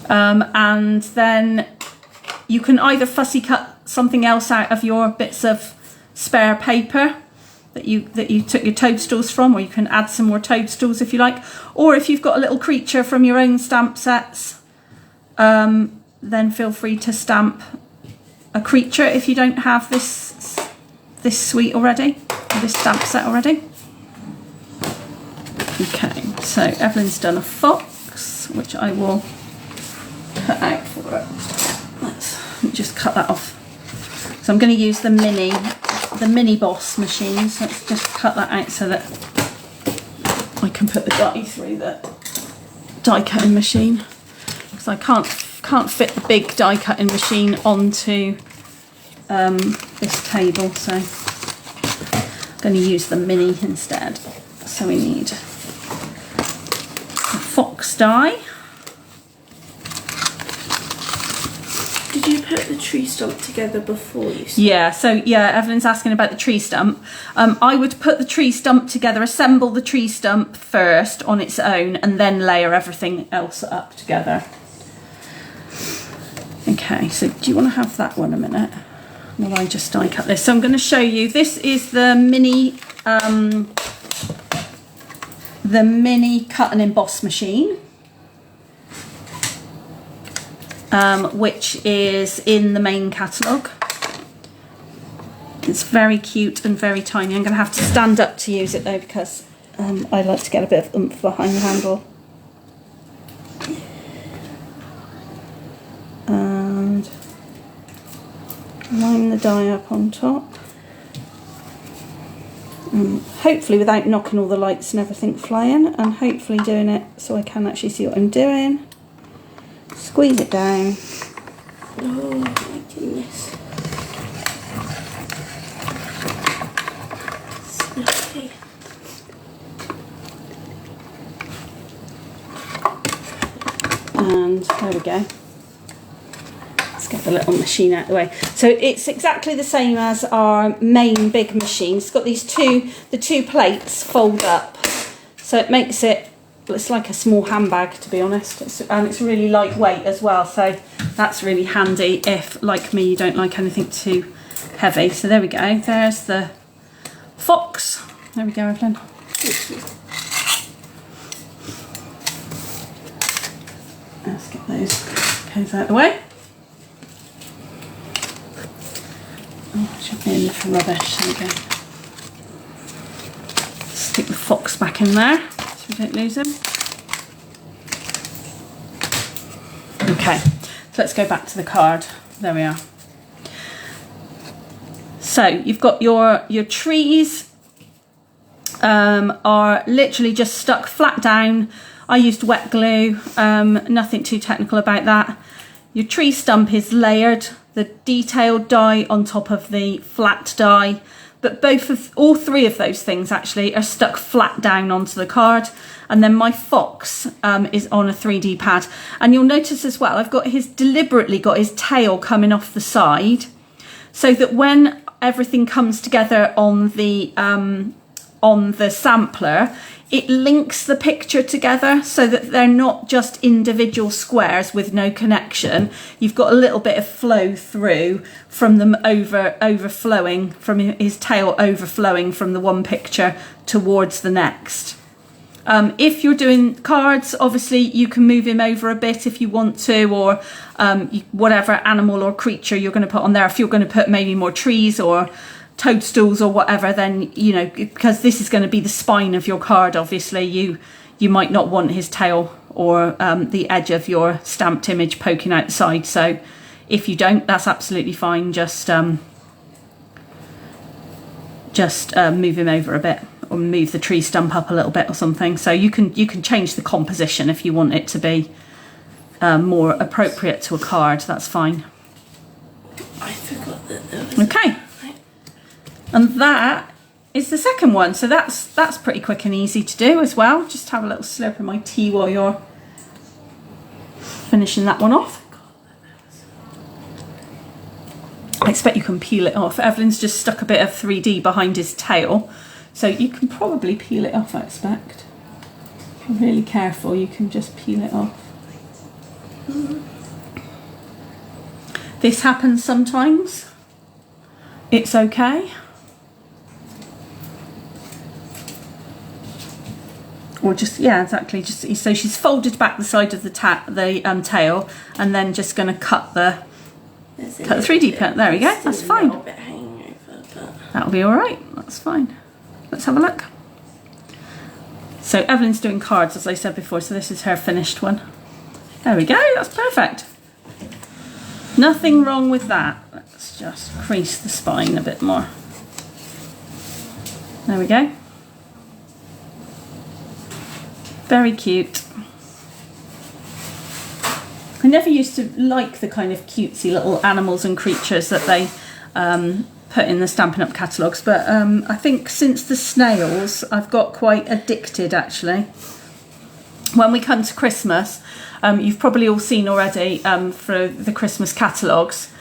And then you can either fussy cut something else out of your bits of spare paper that you took your toadstools from, or you can add some more toadstools if you like, or if you've got a little creature from your own stamp sets, then feel free to stamp a creature if you don't have this suite already, or this stamp set already. Okay, so Evelyn's done a fox, which I will cut out for her. Let me just cut that off. So I'm going to use the mini Boss machine, so let's just cut that out so that I can put the die through the die cutting machine, because I can't fit the big die cutting machine onto the this table, so I'm going to use the mini instead. So we need a fox die. Did you put the tree stump together before you started? Yeah, so yeah, Evelyn's asking about the tree stump. I would put the tree stump together, assemble the tree stump first on its own, and then layer everything else up together. Okay, so do you want to have that one a minute? While I just die cut this. So I'm going to show you, this is the mini cut and emboss machine. Which is in the main catalogue. It's very cute and very tiny. I'm going to have to stand up to use it though, because I like to get a bit of oomph behind the handle. And line the die up on top. Hopefully without knocking all the lights and everything flying, and hopefully doing it so I can actually see what I'm doing. Squeeze it down. Oh my goodness. Snooky. And there we go. Let's get the little machine out of the way. So it's exactly the same as our main big machine. It's got these the two plates fold up. So it makes it, it's like a small handbag, to be honest, and it's really lightweight as well, so that's really handy if, like me, you don't like anything too heavy. So there we go, there's the fox. There we go, Evelyn. Let's get those goes out of the way. Oh, should be in for rubbish. There we go. Stick the fox back in there, so we don't lose him. Okay, so let's go back to the card. There we are. So you've got your trees are literally just stuck flat down. I used wet glue, nothing too technical about that. Your tree stump is layered, the detailed die on top of the flat die. But all three of those things actually are stuck flat down onto the card. And then my fox is on a 3D pad. And you'll notice as well, I've deliberately got his tail coming off the side, so that when everything comes together on the sampler, it links the picture together so that they're not just individual squares with no connection. You've got a little bit of flow through from them overflowing, from his tail overflowing from the one picture towards the next. If you're doing cards, obviously you can move him over a bit if you want to, or whatever animal or creature you're going to put on there. If you're going to put maybe more trees or toadstools or whatever, then, you know, because this is going to be the spine of your card, obviously you might not want his tail or the edge of your stamped image poking out the side. So if you don't, that's absolutely fine. Just move him over a bit, or move the tree stump up a little bit or something. So you can change the composition if you want it to be more appropriate to a card. That's fine. I forgot that there was... Okay. And that is the second one. So that's pretty quick and easy to do as well. Just have a little slurp of my tea while you're finishing that one off. I expect you can peel it off. Evelyn's just stuck a bit of 3D behind his tail, so you can probably peel it off, I expect. If you're really careful, you can just peel it off. This happens sometimes. It's okay. Or just, yeah, exactly. Just so she's folded back the side of the tail, and then just going to cut the 3D print. There we go. That's fine. That'll be all right. That's fine. Let's have a look. So Evelyn's doing cards, as I said before. So this is her finished one. There we go. That's perfect. Nothing wrong with that. Let's just crease the spine a bit more. There we go. Very cute. I never used to like the kind of cutesy little animals and creatures that they put in the Stampin' Up catalogues, but I think since the snails, I've got quite addicted actually. When we come to Christmas, you've probably all seen already for the Christmas catalogues,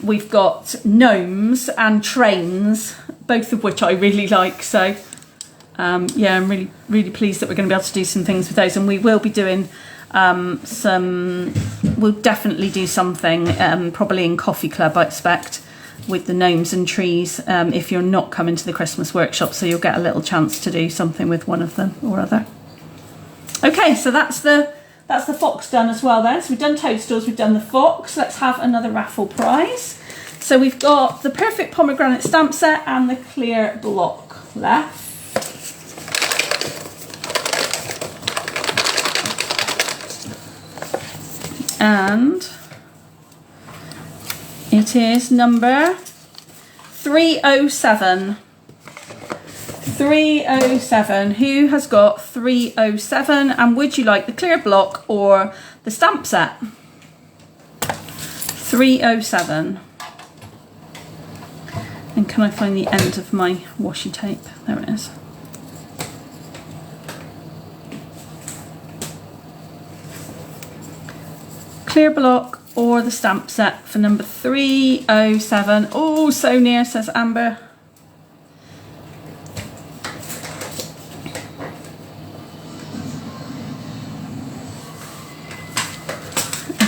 we've got gnomes and trains, both of which I really like. So yeah, I'm really pleased that we're going to be able to do some things with those, and we will be doing we'll definitely do something probably in Coffee Club, I expect, with the gnomes and trees if you're not coming to the Christmas workshop, so you'll get a little chance to do something with one of them or other. Okay, so that's the fox done as well then. So we've done toadstools, we've done the fox. Let's have another raffle prize. So we've got the Perfect Pomegranate stamp set and the clear block left. And it is number 307. 307. Who has got 307? And would you like the clear block or the stamp set? 307. And can I find the end of my washi tape? There it is. Clear block or the stamp set for number 307. Oh, so near, says Amber.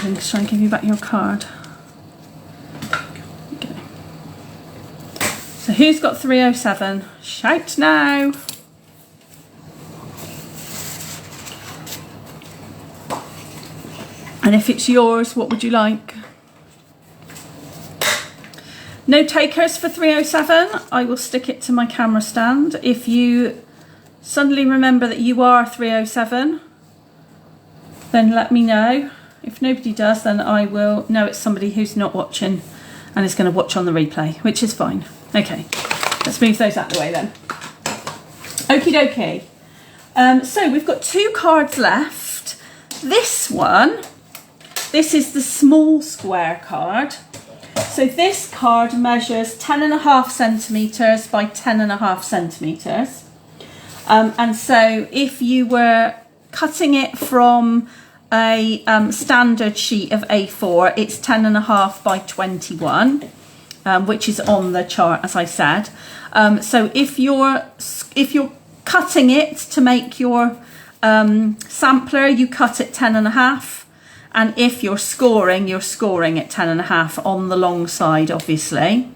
I'm just trying to give you back your card. Okay. So who's got 307? Shout now. And if it's yours, what would you like? No takers for 307. I will stick it to my camera stand. If you suddenly remember that you are 307, then let me know. If nobody does, then I will know it's somebody who's not watching and is going to watch on the replay, which is fine. Okay, let's move those out of the way then. Okie dokie. So we've got 2 cards left. This one, this is the small square card. So this card measures 10.5 centimetres by 10.5 centimetres. And so if you were cutting it from a standard sheet of A4, it's 10.5 by 21, which is on the chart, as I said. So if you're cutting it to make your sampler, you cut at 10.5, and if you're scoring at 10.5 on the long side, obviously.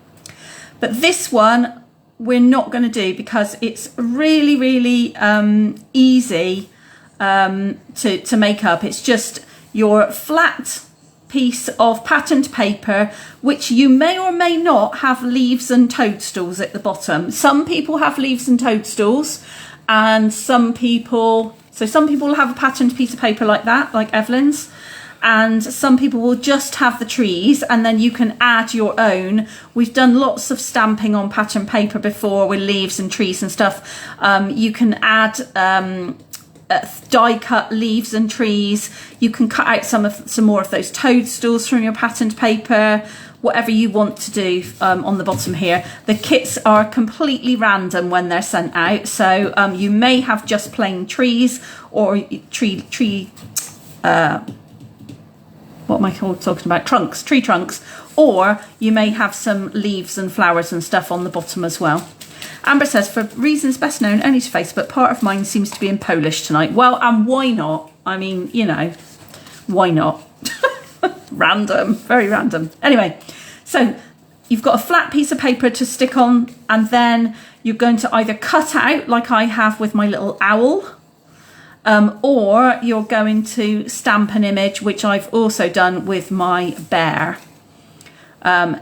But this one we're not going to do because it's really easy to make up. It's just your flat piece of patterned paper, which you may or may not have leaves and toadstools at the bottom. Some people have leaves and toadstools, and some people will have a patterned piece of paper like that, like Evelyn's, and some people will just have the trees, and then you can add your own. We've done lots of stamping on pattern paper before with leaves and trees and stuff. You can add die cut leaves and trees. You can cut out some more of those toadstools from your patterned paper, whatever you want to do on the bottom here. The kits are completely random when they're sent out, so you may have just plain trees or what am I talking about? Tree trunks, or you may have some leaves and flowers and stuff on the bottom as well. Amber says, for reasons best known only to Facebook, part of mine seems to be in Polish tonight. Well, and why not? I mean, you know, why not? Random, very random. Anyway, so you've got a flat piece of paper to stick on, and then you're going to either cut out, like I have with my little owl, or you're going to stamp an image, which I've also done with my bear.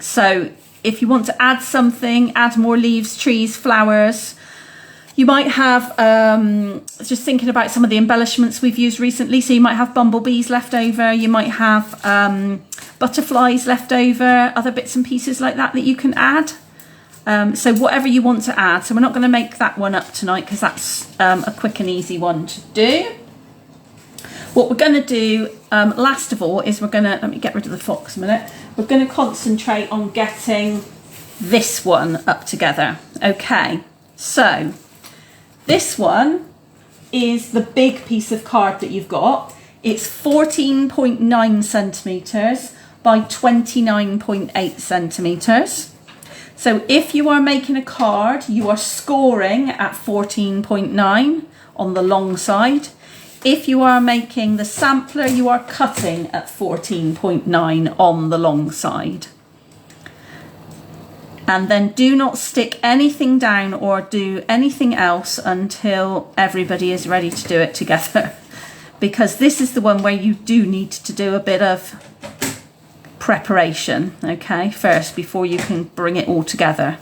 So if you want to add something, add more leaves, trees, flowers. You might have, just thinking about some of the embellishments we've used recently, so you might have bumblebees left over, you might have butterflies left over, other bits and pieces like that you can add. So whatever you want to add. So we're not going to make that one up tonight because that's a quick and easy one to do. What we're going to do last of all is we're going to, let me get rid of the fox a minute, we're going to concentrate on getting this one up together. Okay, so this one is the big piece of card that you've got. It's 14.9 centimetres by 29.8 centimetres. So if you are making a card, you are scoring at 14.9 on the long side. If you are making the sampler, you are cutting at 14.9 on the long side. And then do not stick anything down or do anything else until everybody is ready to do it together. Because this is the one where you do need to do a bit of preparation, okay, first, before you can bring it all together.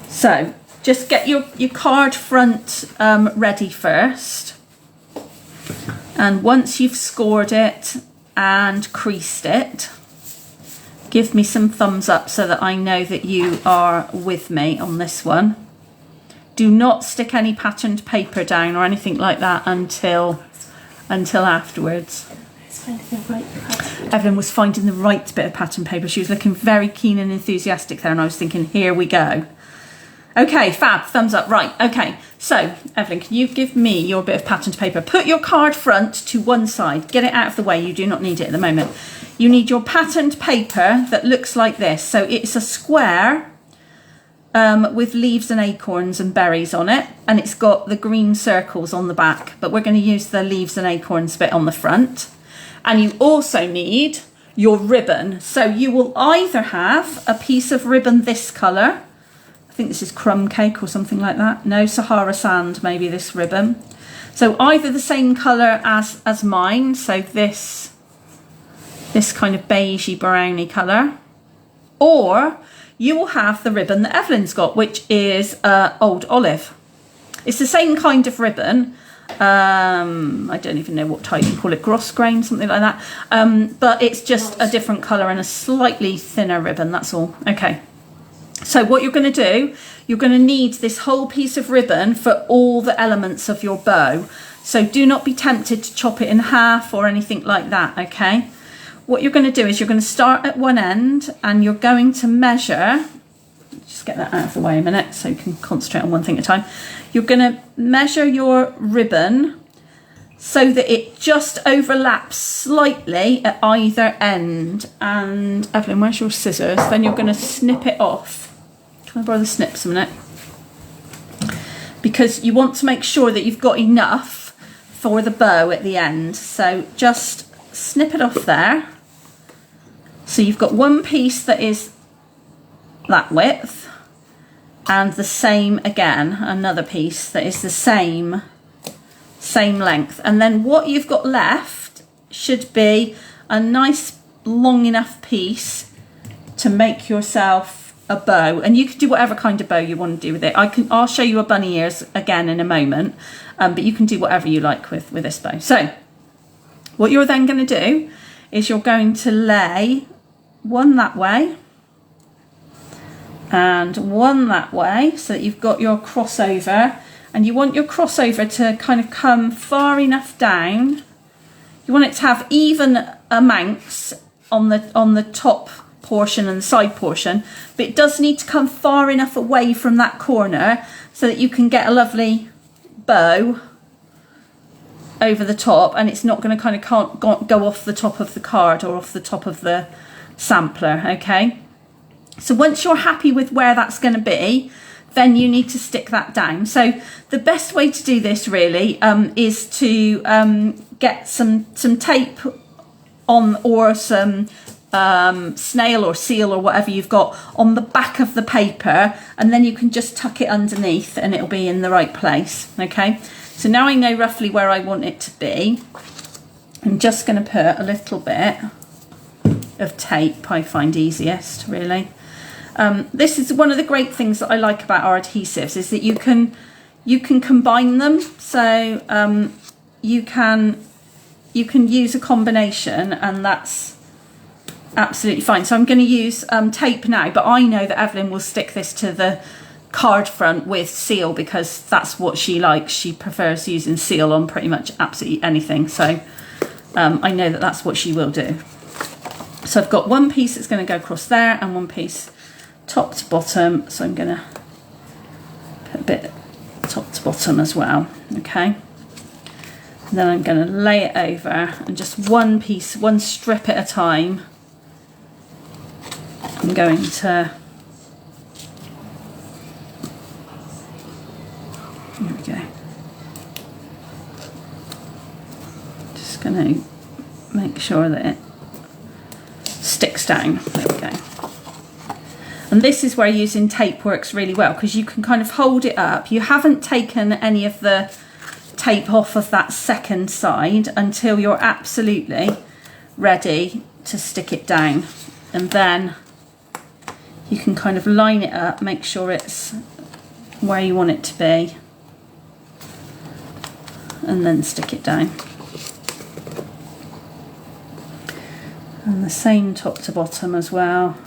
So just get your card front ready first. And once you've scored it and creased it, give me some thumbs up so that I know that you are with me on this one. Do not stick any patterned paper down or anything like that until afterwards. Evelyn was finding the right bit of pattern paper. She was looking very keen and enthusiastic there, and I was thinking, here we go. Okay, fab, thumbs up, right, okay. So, Evelyn, can you give me your bit of patterned paper? Put your card front to one side. Get it out of the way, you do not need it at the moment. You need your patterned paper that looks like this. So it's a square with leaves and acorns and berries on it, and it's got the green circles on the back, but we're going to use the leaves and acorns bit on the front. And you also need your ribbon. So you will either have a piece of ribbon this colour, I think this is crumb cake or something like that, no, Sahara sand maybe, this ribbon. So either the same colour as mine, so this kind of beigey browny colour, or you will have the ribbon that Evelyn's got, which is old olive. It's the same kind of ribbon. I don't even know what type you call it, grosgrain, something like that. But it's just a different colour and a slightly thinner ribbon, that's all. Okay. So what you're going to do, you're going to need this whole piece of ribbon for all the elements of your bow. So do not be tempted to chop it in half or anything like that, okay? What you're going to do is you're going to start at one end and you're going to measure, just get that out of the way a minute so you can concentrate on one thing at a time. You're going to measure your ribbon so that it just overlaps slightly at either end. And Evelyn, where's your scissors? Then you're going to snip it off. Can I borrow the snips a minute? Because you want to make sure that you've got enough for the bow at the end. So just snip it off there. So you've got one piece that is that width, and the same again, another piece that is the same length. And then what you've got left should be a nice long enough piece to make yourself a bow. And you can do whatever kind of bow you want to do with it. I'll show you a bunny ears again in a moment, but you can do whatever you like with this bow. So what you're then going to do is you're going to lay one that way and one that way, so that you've got your crossover, and you want your crossover to kind of come far enough down. You want it to have even amounts on the top portion and the side portion, but it does need to come far enough away from that corner so that you can get a lovely bow over the top, and it's not going to kind of go off the top of the card or off the top of the sampler, okay? So once you're happy with where that's going to be, then you need to stick that down. So the best way to do this really is to get some tape on, or some snail or seal or whatever you've got on the back of the paper, and then you can just tuck it underneath and it'll be in the right place, okay? So now I know roughly where I want it to be. I'm just going to put a little bit of tape, I find easiest really. This is one of the great things that I like about our adhesives, is that you can combine them. So you can use a combination, and that's absolutely fine. So I'm going to use tape now, but I know that Evelyn will stick this to the card front with seal because that's what she likes. She prefers using seal on pretty much absolutely anything. So I know that that's what she will do. So I've got one piece that's going to go across there and one piece top to bottom. So I'm going to put a bit top to bottom as well, okay? And then I'm going to lay it over and just one piece, one strip at a time. I'm going to, here we go. Just going to make sure that it sticks down. There we go. And this is where using tape works really well, because you can kind of hold it up. You haven't taken any of the tape off of that second side until you're absolutely ready to stick it down. And then you can kind of line it up, make sure it's where you want it to be, and then stick it down. And the same top to bottom as well.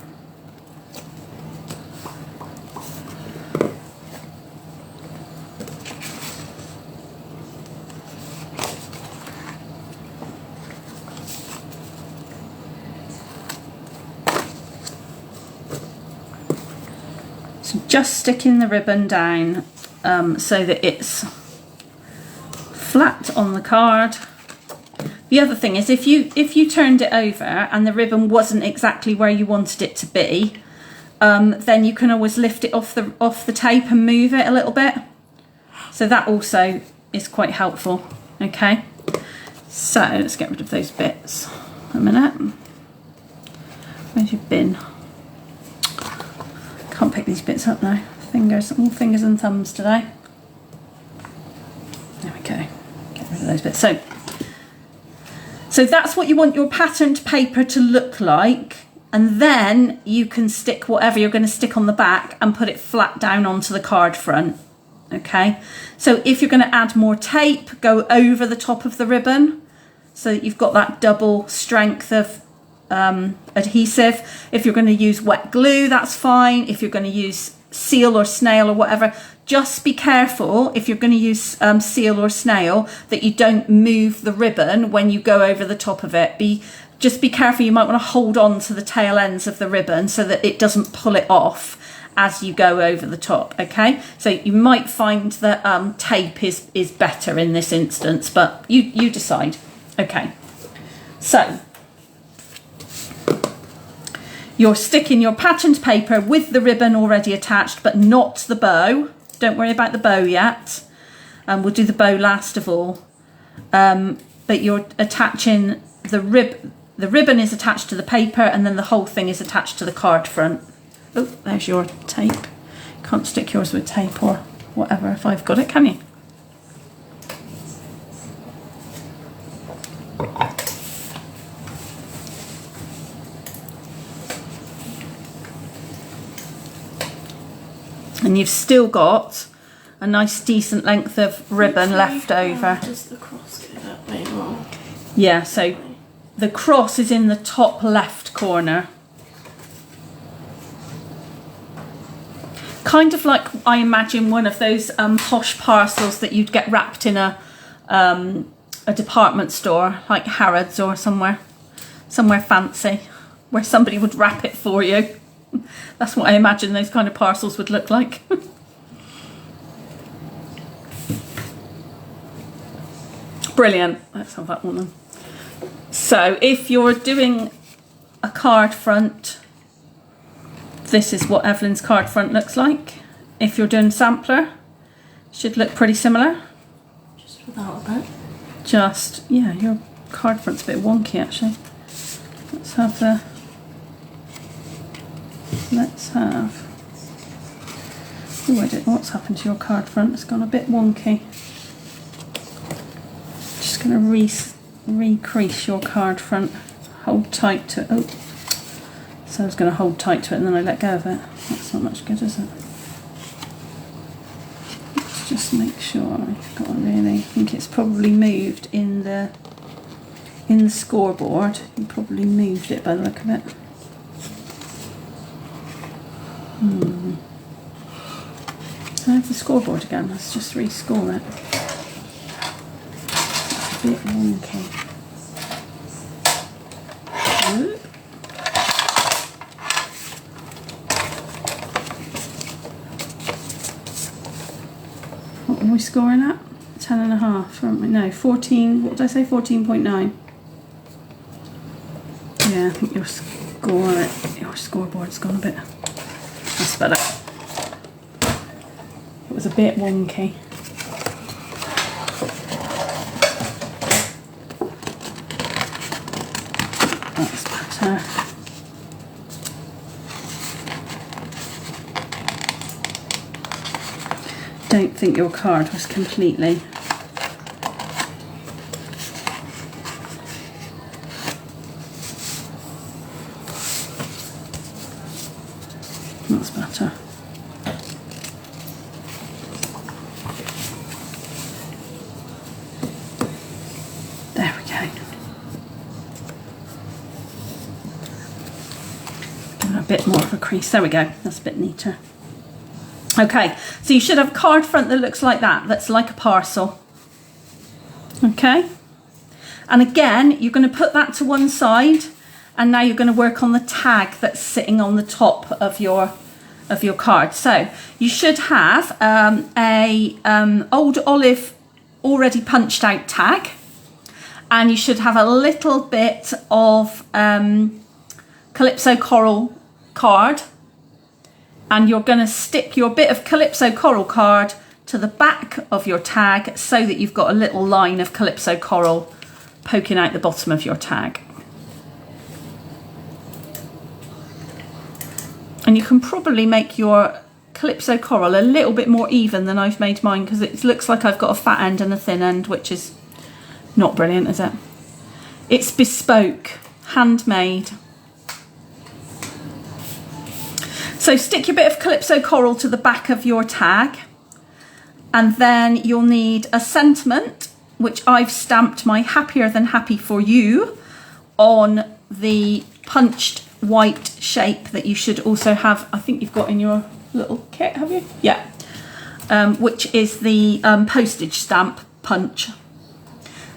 So just sticking the ribbon down so that it's flat on the card. The other thing is if you turned it over and the ribbon wasn't exactly where you wanted it to be, then you can always lift it off the tape and move it a little bit. So that also is quite helpful. Okay, so let's get rid of those bits. A minute. Where's your bin? Can't pick these bits up now. Fingers, all fingers and thumbs today. There we go. Get rid of those bits. So that's what you want your patterned paper to look like, and then you can stick whatever you're going to stick on the back and put it flat down onto the card front. Okay, so if you're going to add more tape, go over the top of the ribbon so that you've got that double strength of adhesive. If you're going to use wet glue, that's fine. If you're going to use seal or snail or whatever, just be careful if you're going to use seal or snail that you don't move the ribbon when you go over the top of it. Just be careful. You might want to hold on to the tail ends of the ribbon so that it doesn't pull it off as you go over the top. Okay, so you might find that tape is better in this instance, but you decide. Okay, so you're sticking your patterned paper with the ribbon already attached, but not the bow. Don't worry about the bow yet. We'll do the bow last of all. But you're attaching the ribbon is attached to the paper, and then the whole thing is attached to the card front. Oh, there's your tape. Can't stick yours with tape or whatever if I've got it, can you? And you've still got a nice decent length of ribbon left over. Does the cross go that way wrong? Yeah, so the cross is in the top left corner. Kind of like, I imagine, one of those posh parcels that you'd get wrapped in a department store, like Harrods or somewhere fancy, where somebody would wrap it for you. That's what I imagine those kind of parcels would look like. Brilliant. Let's have that one then. So if you're doing a card front, this is what Evelyn's card front looks like. If you're doing sampler, should look pretty similar. Just without a bit. Just, yeah, your card front's a bit wonky actually. Let's have what's happened to your card front? It's gone a bit wonky. Just going to recrease your card front. Hold tight to it. Oh, so I was going to hold tight to it and then I let go of it. That's not much good, is it? Let's just make sure I've got really. I think it's probably moved in the scoreboard. You probably moved it by the look of it. Can I have the scoreboard again? Let's just rescore it. It's a bit wonky. Oop. Okay, so I'm just going to hold tight to it and then I let go of it. That's not much good, is it? Let's just make sure I've got really. I think it's probably moved in the scoreboard. You probably moved it by the look of it. Hmm. Can I have the scoreboard again? Let's just rescore it. It's a bit wonky. are we scoring at? 10.5, aren't we? No, 14, what did I say? 14.9. Yeah, I think your scoreboard's gone a bit. That's better. It was a bit wonky. That's better. Don't think your card was completely. That's better. There we go. Give it a bit more of a crease. There we go. That's a bit neater. Okay, so you should have a card front that looks like that. That's like a parcel. Okay. And again, you're going to put that to one side, and now you're going to work on the tag that's sitting on the top of your card. So you should have a old olive already punched out tag, and you should have a little bit of Calypso Coral card, and you're going to stick your bit of Calypso Coral card to the back of your tag so that you've got a little line of Calypso Coral poking out the bottom of your tag. And you can probably make your Calypso Coral a little bit more even than I've made mine, because it looks like I've got a fat end and a thin end, which is not brilliant, is it? It's bespoke, handmade. So stick your bit of Calypso Coral to the back of your tag, and then you'll need a sentiment, which I've stamped my Happier Than Happy For You on the punched white shape that you should also have, I think you've got in your little kit, have you? Yeah. Which is the postage stamp punch.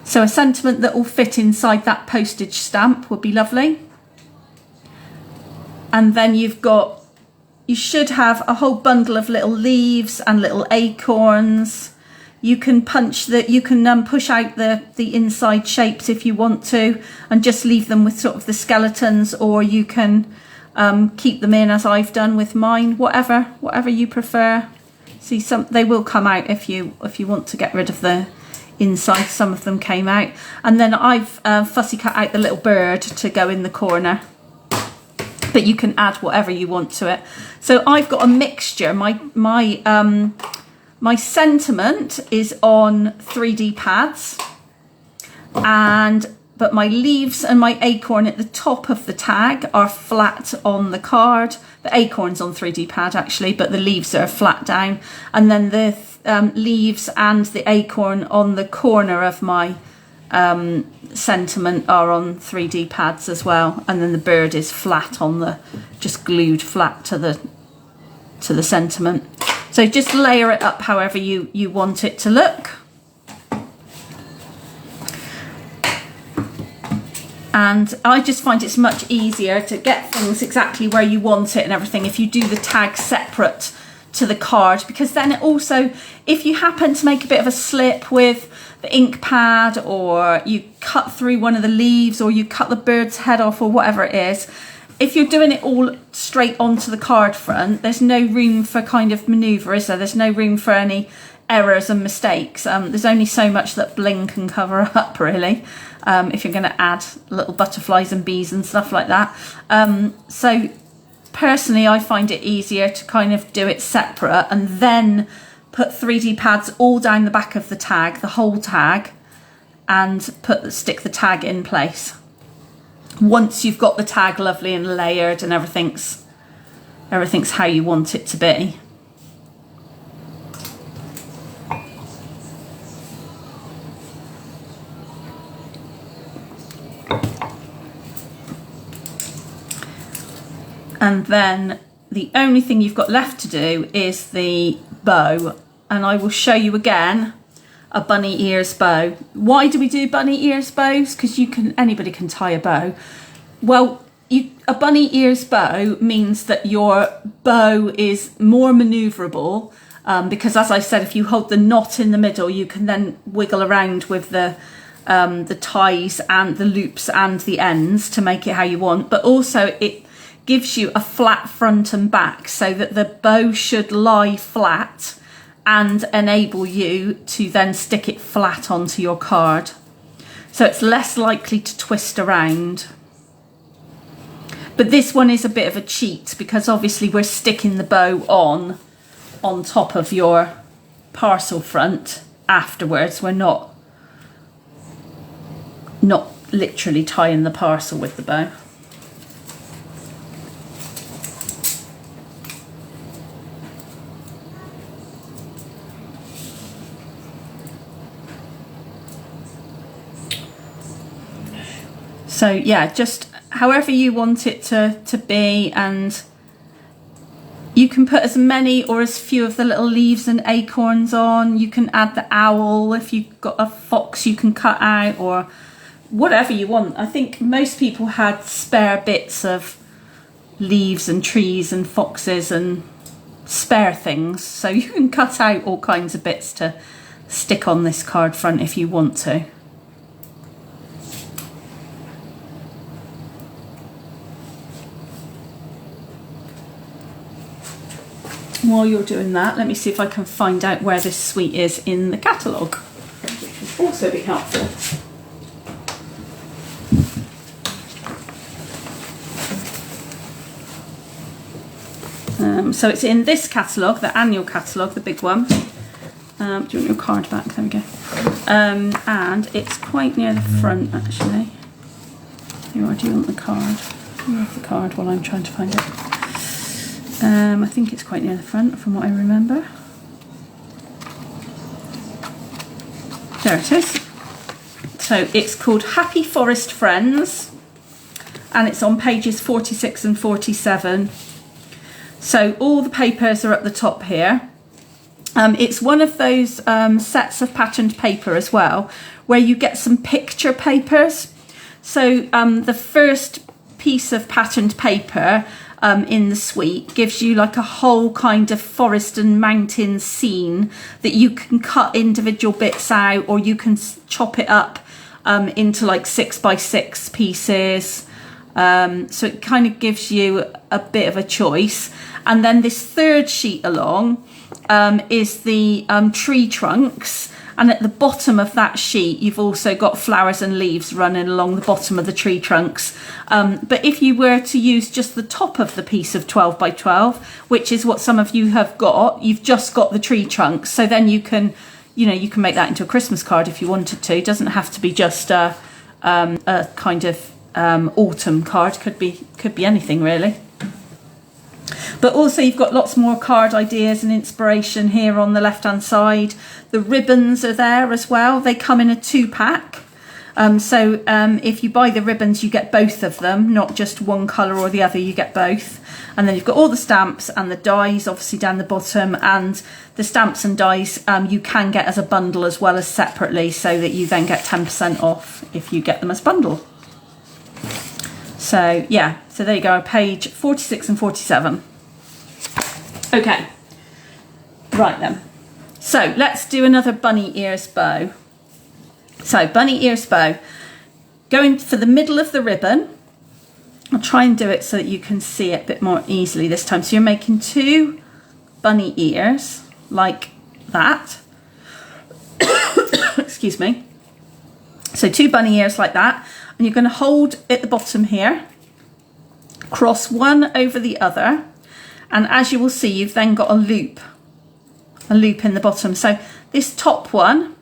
So a sentiment that will fit inside that postage stamp would be lovely. And then you should have a whole bundle of little leaves and little acorns. You can push out the inside shapes if you want to, and just leave them with sort of the skeletons, or you can keep them in as I've done with mine, whatever you prefer. See, they will come out if you want to get rid of the inside. Some of them came out, and then I've fussy cut out the little bird to go in the corner. But you can add whatever you want to it. So I've got a mixture. My sentiment is on 3D pads, but my leaves and my acorn at the top of the tag are flat on the card. The acorn's on 3D pad actually, but the leaves are flat down. And then the leaves and the acorn on the corner of my sentiment are on 3D pads as well, and then the bird is flat on just glued flat to the sentiment. So just layer it up however you want it to look. And I just find it's much easier to get things exactly where you want it and everything if you do the tag separate to the card, because then it also, if you happen to make a bit of a slip with the ink pad, or you cut through one of the leaves, or you cut the bird's head off, or whatever it is, if you're doing it all straight onto the card front, there's no room for kind of manoeuvre, is there? There's no room for any errors and mistakes. There's only so much that bling can cover up, really, if you're going to add little butterflies and bees and stuff like that. So personally, I find it easier to kind of do it separate, and then put 3D pads all down the back of the tag, the whole tag, and stick the tag in place. Once you've got the tag lovely and layered and everything's how you want it to be. And then the only thing you've got left to do is the bow, and I will show you again a bunny ears bow. Why do we do bunny ears bows? Because anybody can tie a bow. Well, a bunny ears bow means that your bow is more maneuverable because as I said, if you hold the knot in the middle, you can then wiggle around with the ties and the loops and the ends to make it how you want. But also it gives you a flat front and back so that the bow should lie flat and enable you to then stick it flat onto your card. So it's less likely to twist around. But this one is a bit of a cheat because obviously we're sticking the bow on top of your parcel front afterwards. We're not literally tying the parcel with the bow. So yeah, just however you want it to be, and you can put as many or as few of the little leaves and acorns on. You can add the owl if you've got a fox you can cut out, or whatever you want. I think most people had spare bits of leaves and trees and foxes and spare things, so you can cut out all kinds of bits to stick on this card front if you want to. While you're doing that, let me see if I can find out where this suite is in the catalogue, which will also be helpful. So it's in this catalogue, the annual catalogue, the big one. Do you want your card back? There we go. And it's quite near the front, actually. Here, do you want the card? You have the card while I'm trying to find it. I think it's quite near the front from what I remember. There it is. So it's called Happy Forest Friends, and it's on pages 46 and 47. So all the papers are at the top here. It's one of those sets of patterned paper as well, where you get some picture papers. So the first piece of patterned paper in the suite gives you like a whole kind of forest and mountain scene that you can cut individual bits out, or you can chop it up into like 6x6 pieces. So it kind of gives you a bit of a choice. And then this third sheet along is the tree trunks. And at the bottom of that sheet, you've also got flowers and leaves running along the bottom of the tree trunks. But if you were to use just the top of the piece of 12x12, which is what some of you have got, you've just got the tree trunks. So then you can, you can make that into a Christmas card if you wanted to. It doesn't have to be just a kind of autumn card. Could be anything really. But also you've got lots more card ideas and inspiration here on the left hand side. The ribbons are there as well. They come in a 2-pack. So if you buy the ribbons, you get both of them, not just one colour or the other, you get both. And then you've got all the stamps and the dies obviously down the bottom, and the stamps and dies you can get as a bundle as well as separately, so that you then get 10% off if you get them as a bundle. So yeah, so there you go, page 46 and 47. Okay, right then. So let's do another bunny ears bow. So bunny ears bow, going for the middle of the ribbon. I'll try and do it so that you can see it a bit more easily this time. So you're making 2 bunny ears like that. Excuse me. So 2 bunny ears like that. And you're going to hold at the bottom here, cross one over the other, and as you will see, you've then got a loop in the bottom. So this top one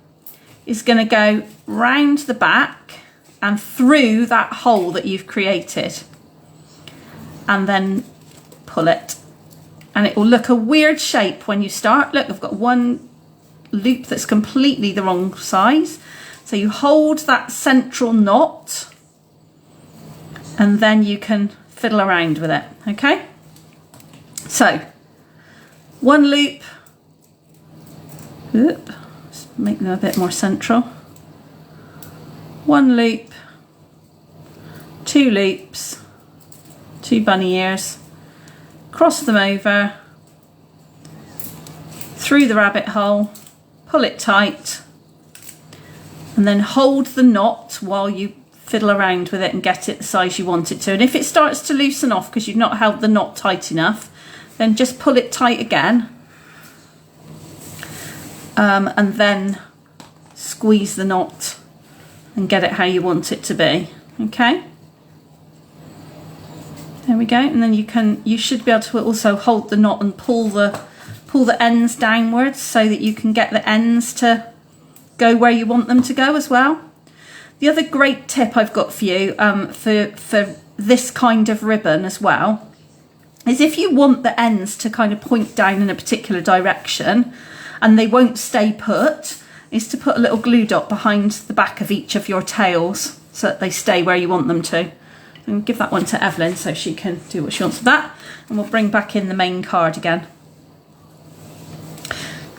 is going to go round the back and through that hole that you've created, and then pull it, and it will look a weird shape when you start. Look, I've got one loop that's completely the wrong size. So you hold that central knot and then you can fiddle around with it, okay? So, one loop, let's make them a bit more central. One loop, 2 loops, 2 bunny ears, cross them over, through the rabbit hole, pull it tight, and then hold the knot while you fiddle around with it and get it the size you want it to. And if it starts to loosen off because you've not held the knot tight enough, then just pull it tight again, and then squeeze the knot and get it how you want it to be. Okay, there we go. And then you should be able to also hold the knot and pull the ends downwards so that you can get the ends to go where you want them to go as well. The other great tip I've got for you for this kind of ribbon as well is if you want the ends to kind of point down in a particular direction and they won't stay put, is to put a little glue dot behind the back of each of your tails so that they stay where you want them to. And give that one to Evelyn so she can do what she wants with that, and we'll bring back in the main card again.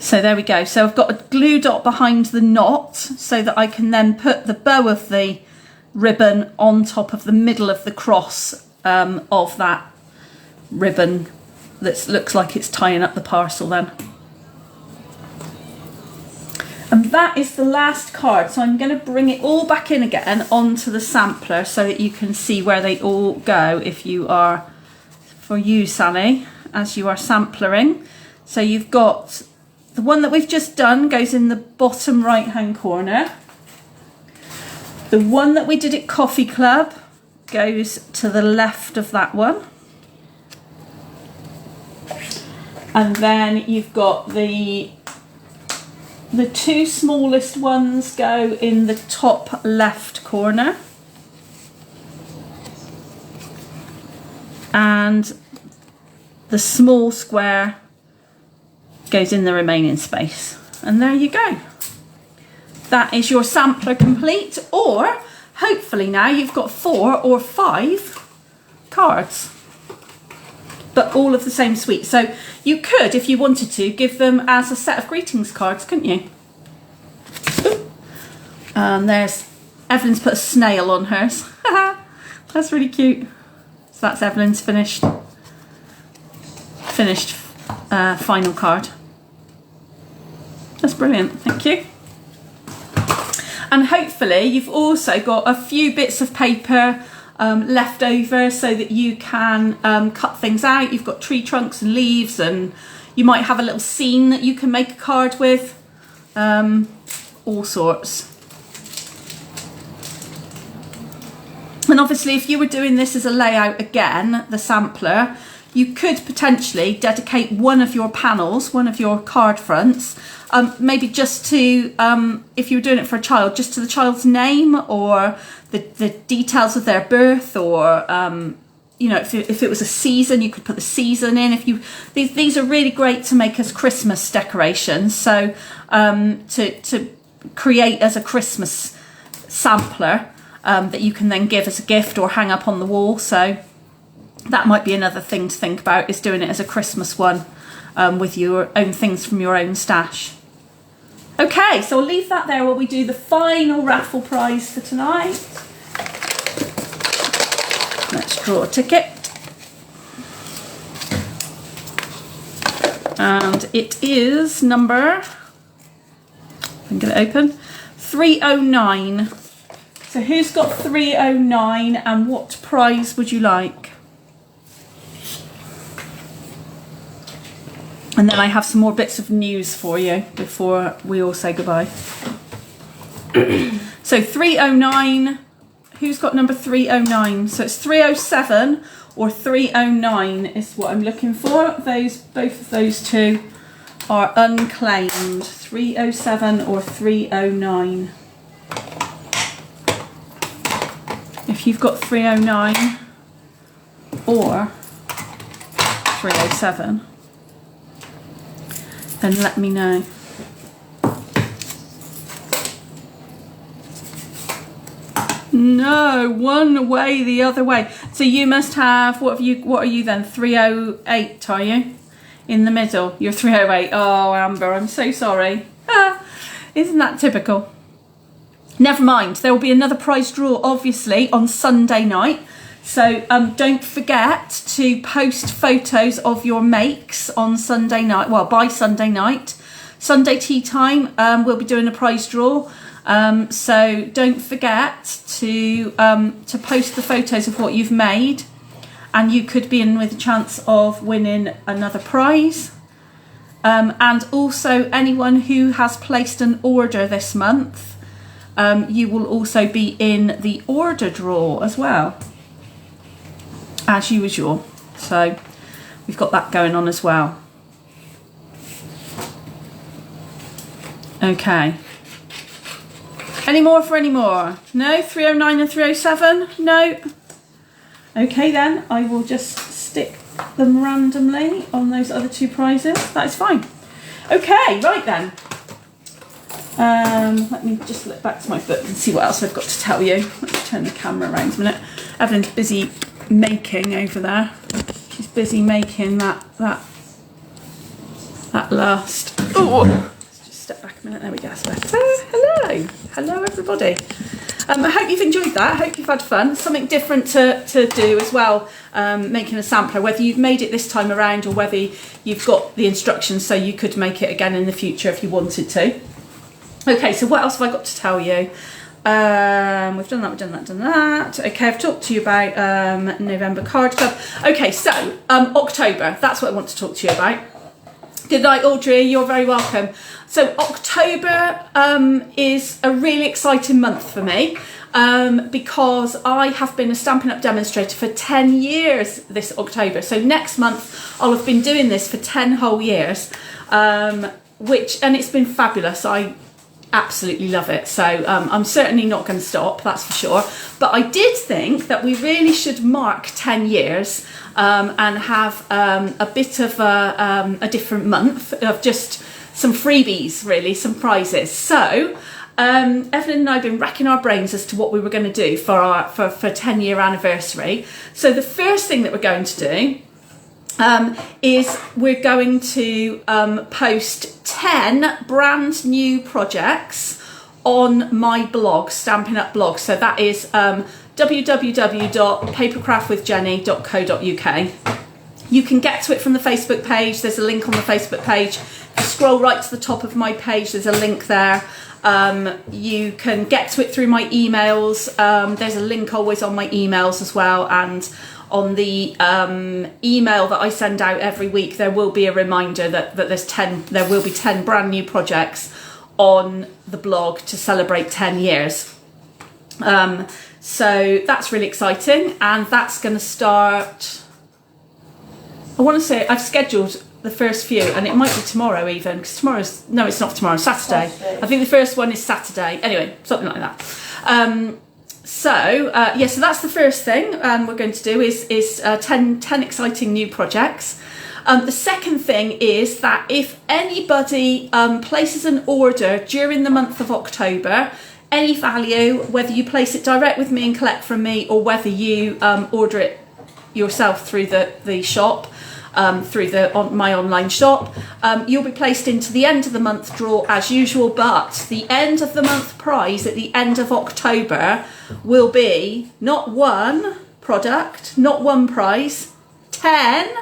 So there we go. So I've got a glue dot behind the knot so that I can then put the bow of the ribbon on top of the middle of the cross of that ribbon that looks like it's tying up the parcel then. And that is the last card. So I'm going to bring it all back in again onto the sampler so that you can see where they all go if you are, for you Sally, as you are samplering. So you've got the one that we've just done goes in the bottom right hand corner. The one that we did at Coffee Club goes to the left of that one. And then you've got the two smallest ones go in the top left corner. And the small square goes in the remaining space. And there you go. That is your sampler complete, or hopefully now you've got 4 or 5 cards, but all of the same suite. So you could, if you wanted to, give them as a set of greetings cards, couldn't you? And there's Evelyn's put a snail on hers. That's really cute. So that's Evelyn's finished final card. That's brilliant, thank you. And hopefully you've also got a few bits of paper left over so that you can cut things out. You've got tree trunks and leaves, and you might have a little scene that you can make a card with. All sorts. And obviously if you were doing this as a layout again, the sampler, you could potentially dedicate one of your panels, one of your card fronts, maybe just to, if you were doing it for a child, just to the child's name or the details of their birth, or you know, if it was a season, you could put the season in. These are really great to make as Christmas decorations. So to create as a Christmas sampler that you can then give as a gift or hang up on the wall. So that might be another thing to think about, is doing it as a Christmas one with your own things from your own stash. Okay, so I'll leave that there while we do the final raffle prize for tonight. Let's draw a ticket. And it is number, if I can get it open, 309. So who's got 309 and what prize would you like? And then I have some more bits of news for you before we all say goodbye. So 309, who's got number 309? So it's 307 or 309 is what I'm looking for. Both of those two are unclaimed. 307 or 309. If you've got 309 or 307, then let me know. No, one way the other way. So you must have, what are you then? 308, are you? In the middle, you're 308. Oh, Amber, I'm so sorry. Isn't that typical? Never mind, there will be another prize draw obviously on Sunday night. So don't forget to post photos of your makes on Sunday night, well, by Sunday night, Sunday tea time, we'll be doing a prize draw. So don't forget to post the photos of what you've made, and you could be in with a chance of winning another prize. And also anyone who has placed an order this month, you will also be in the order draw as well, as usual. So we've got that going on as well. Okay. Any more for any more? No? 309 and 307? No? Okay then, I will just stick them randomly on those other two prizes. That is fine. Okay, right then. Let me just look back to my book and see what else I've got to tell you. Let me turn the camera around a minute. Evelyn's busy making over there. She's busy making that last. Oh, let's just step back a minute. There we go. That's better. Hello, hello everybody. I hope you've enjoyed that. I hope you've had fun. Something different to do as well, making a sampler, whether you've made it this time around or whether you've got the instructions so you could make it again in the future if you wanted to. Okay, so what else have I got to tell you? We've done that. Okay, I've talked to you about November Card Club. Okay, so October, that's what I want to talk to you about. Good night, Audrey, you're very welcome. So October is a really exciting month for me because I have been a Stampin' Up! Demonstrator for 10 years this October. So next month I'll have been doing this for 10 whole years, and it's been fabulous. I absolutely love it. So I'm certainly not going to stop, that's for sure. But I did think that we really should mark 10 years and have a bit of a different month of just some freebies, really, some prizes. So Evelyn and I have been racking our brains as to what we were going to do for our 10-year anniversary. So the first thing that we're going to do is we're going to post 10 brand new projects on my blog, Stampin' Up blog. So that is www.papercraftwithjenny.co.uk. You can get to it from the Facebook page. There's a link on the Facebook page. If you scroll right to the top of my page, there's a link there. You can get to it through my emails. There's a link always on my emails as well, and on the email that I send out every week, there will be a reminder that there will be 10 brand new projects on the blog to celebrate 10 years. So that's really exciting, and that's going to start, I want to say, I've scheduled the first few, and it might be tomorrow even, because no, it's not tomorrow, Saturday. I think the first one is Saturday. Anyway, something like that. So that's the first thing we're going to do is 10 exciting new projects. The second thing is that if anybody places an order during the month of October, any value, whether you place it direct with me and collect from me, or whether you order it yourself through the shop, through my online shop, you'll be placed into the end of the month draw as usual, but the end of the month prize at the end of October will be not one product, not one prize, 10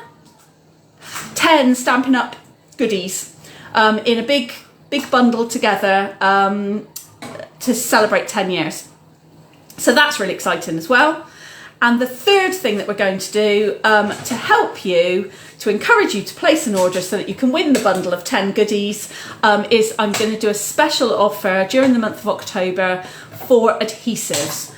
Stampin' Up goodies in a big bundle together to celebrate 10 years. So that's really exciting as well. And the third thing that we're going to do to help you, to encourage you to place an order so that you can win the bundle of 10 goodies, is I'm going to do a special offer during the month of October for adhesives.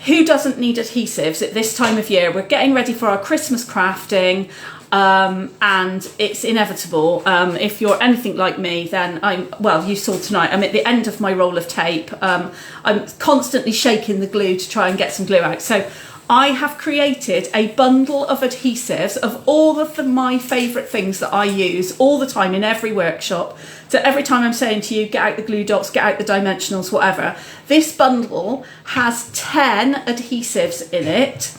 Who doesn't need adhesives at this time of year? We're getting ready for our Christmas crafting, and it's inevitable. If you're anything like me, then you saw tonight, I'm at the end of my roll of tape. I'm constantly shaking the glue to try and get some glue out. So I have created a bundle of adhesives of all of my favourite things that I use all the time in every workshop. So every time I'm saying to you, get out the glue dots, get out the dimensionals, whatever, this bundle has 10 adhesives in it,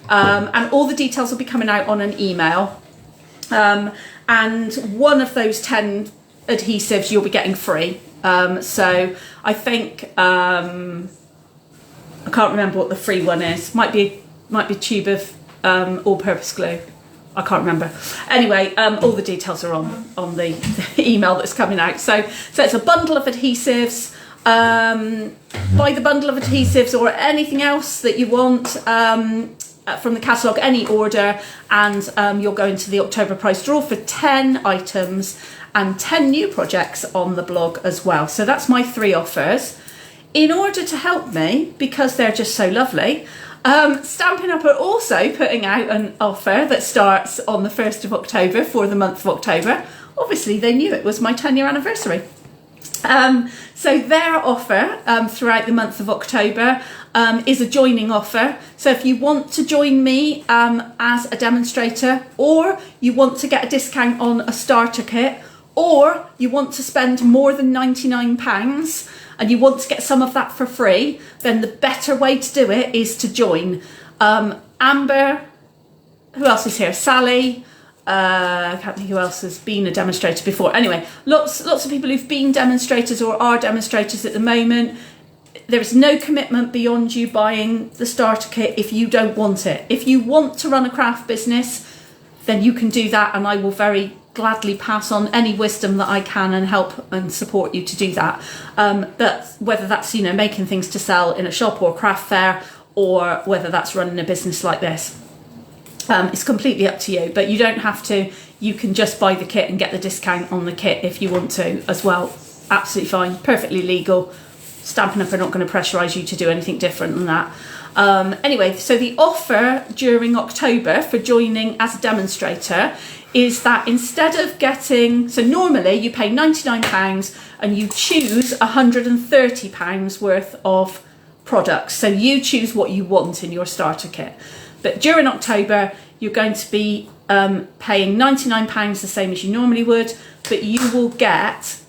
and all the details will be coming out on an email. And one of those 10 adhesives you'll be getting free. So I think I can't remember what the free one is. Might be a tube of all-purpose glue. I can't remember. Anyway, all the details are on the email that's coming out. So it's a bundle of adhesives. Buy the bundle of adhesives or anything else that you want from the catalogue, any order, and you'll go into the October prize draw for 10 items and 10 new projects on the blog as well. So that's my 3 offers. In order to help me, because they're just so lovely, Stampin' Up are also putting out an offer that starts on the 1st of October for the month of October. Obviously, they knew it was my 10-year anniversary. So their offer throughout the month of October is a joining offer. So if you want to join me as a demonstrator, or you want to get a discount on a starter kit, or you want to spend more than £99 and you want to get some of that for free, then the better way to do it is to join. Amber, who else is here? Sally, I can't think who else has been a demonstrator before. Anyway, lots of people who've been demonstrators or are demonstrators at the moment. There is no commitment beyond you buying the starter kit if you don't want it. If you want to run a craft business, then you can do that, and I will very gladly pass on any wisdom that I can and help and support you to do that. But whether that's, you know, making things to sell in a shop or craft fair, or whether that's running a business like this, it's completely up to you. But you don't have to. You can just buy the kit and get the discount on the kit if you want to as well. Absolutely fine, perfectly legal. Stampin' Up are not going to pressurise you to do anything different than that. Anyway, so the offer during October for joining as a demonstrator is that instead of getting, so normally you pay £99 and you choose £130 worth of products. So you choose what you want in your starter kit. But during October, you're going to be paying £99 the same as you normally would, but you will get,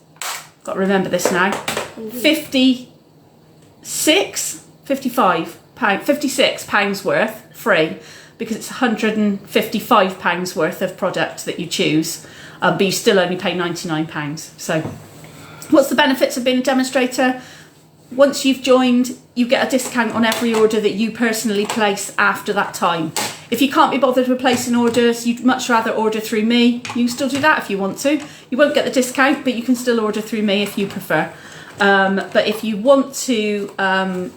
got to remember this now, £56 worth free, because it's £155 worth of product that you choose, but you still only pay £99. So what's the benefits of being a demonstrator? Once you've joined, you get a discount on every order that you personally place after that time. If you can't be bothered with placing orders, you'd much rather order through me, you can still do that if you want to. You won't get the discount, but you can still order through me if you prefer. But if you want to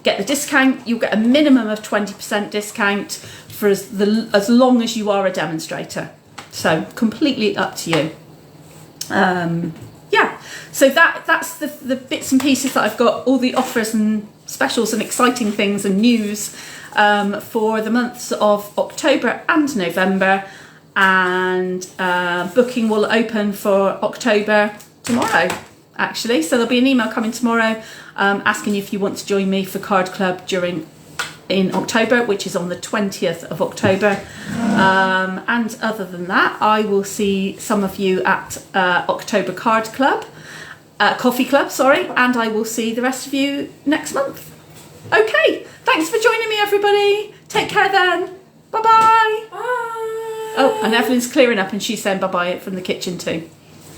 get the discount, you'll get a minimum of 20% discount for as long as you are a demonstrator. So completely up to you. Yeah, so that's the bits and pieces that I've got, all the offers and specials and exciting things and news for the months of October and November. And booking will open for October tomorrow, actually. So there'll be an email coming tomorrow asking you if you want to join me for Card Club in October, which is on the 20th of October. And other than that, I will see some of you at October Card Club, Coffee Club, sorry, and I will see the rest of you next month. Okay, thanks for joining me, everybody. Take care then. Bye-bye. Bye. Oh, and Evelyn's clearing up and she's saying bye-bye from the kitchen too.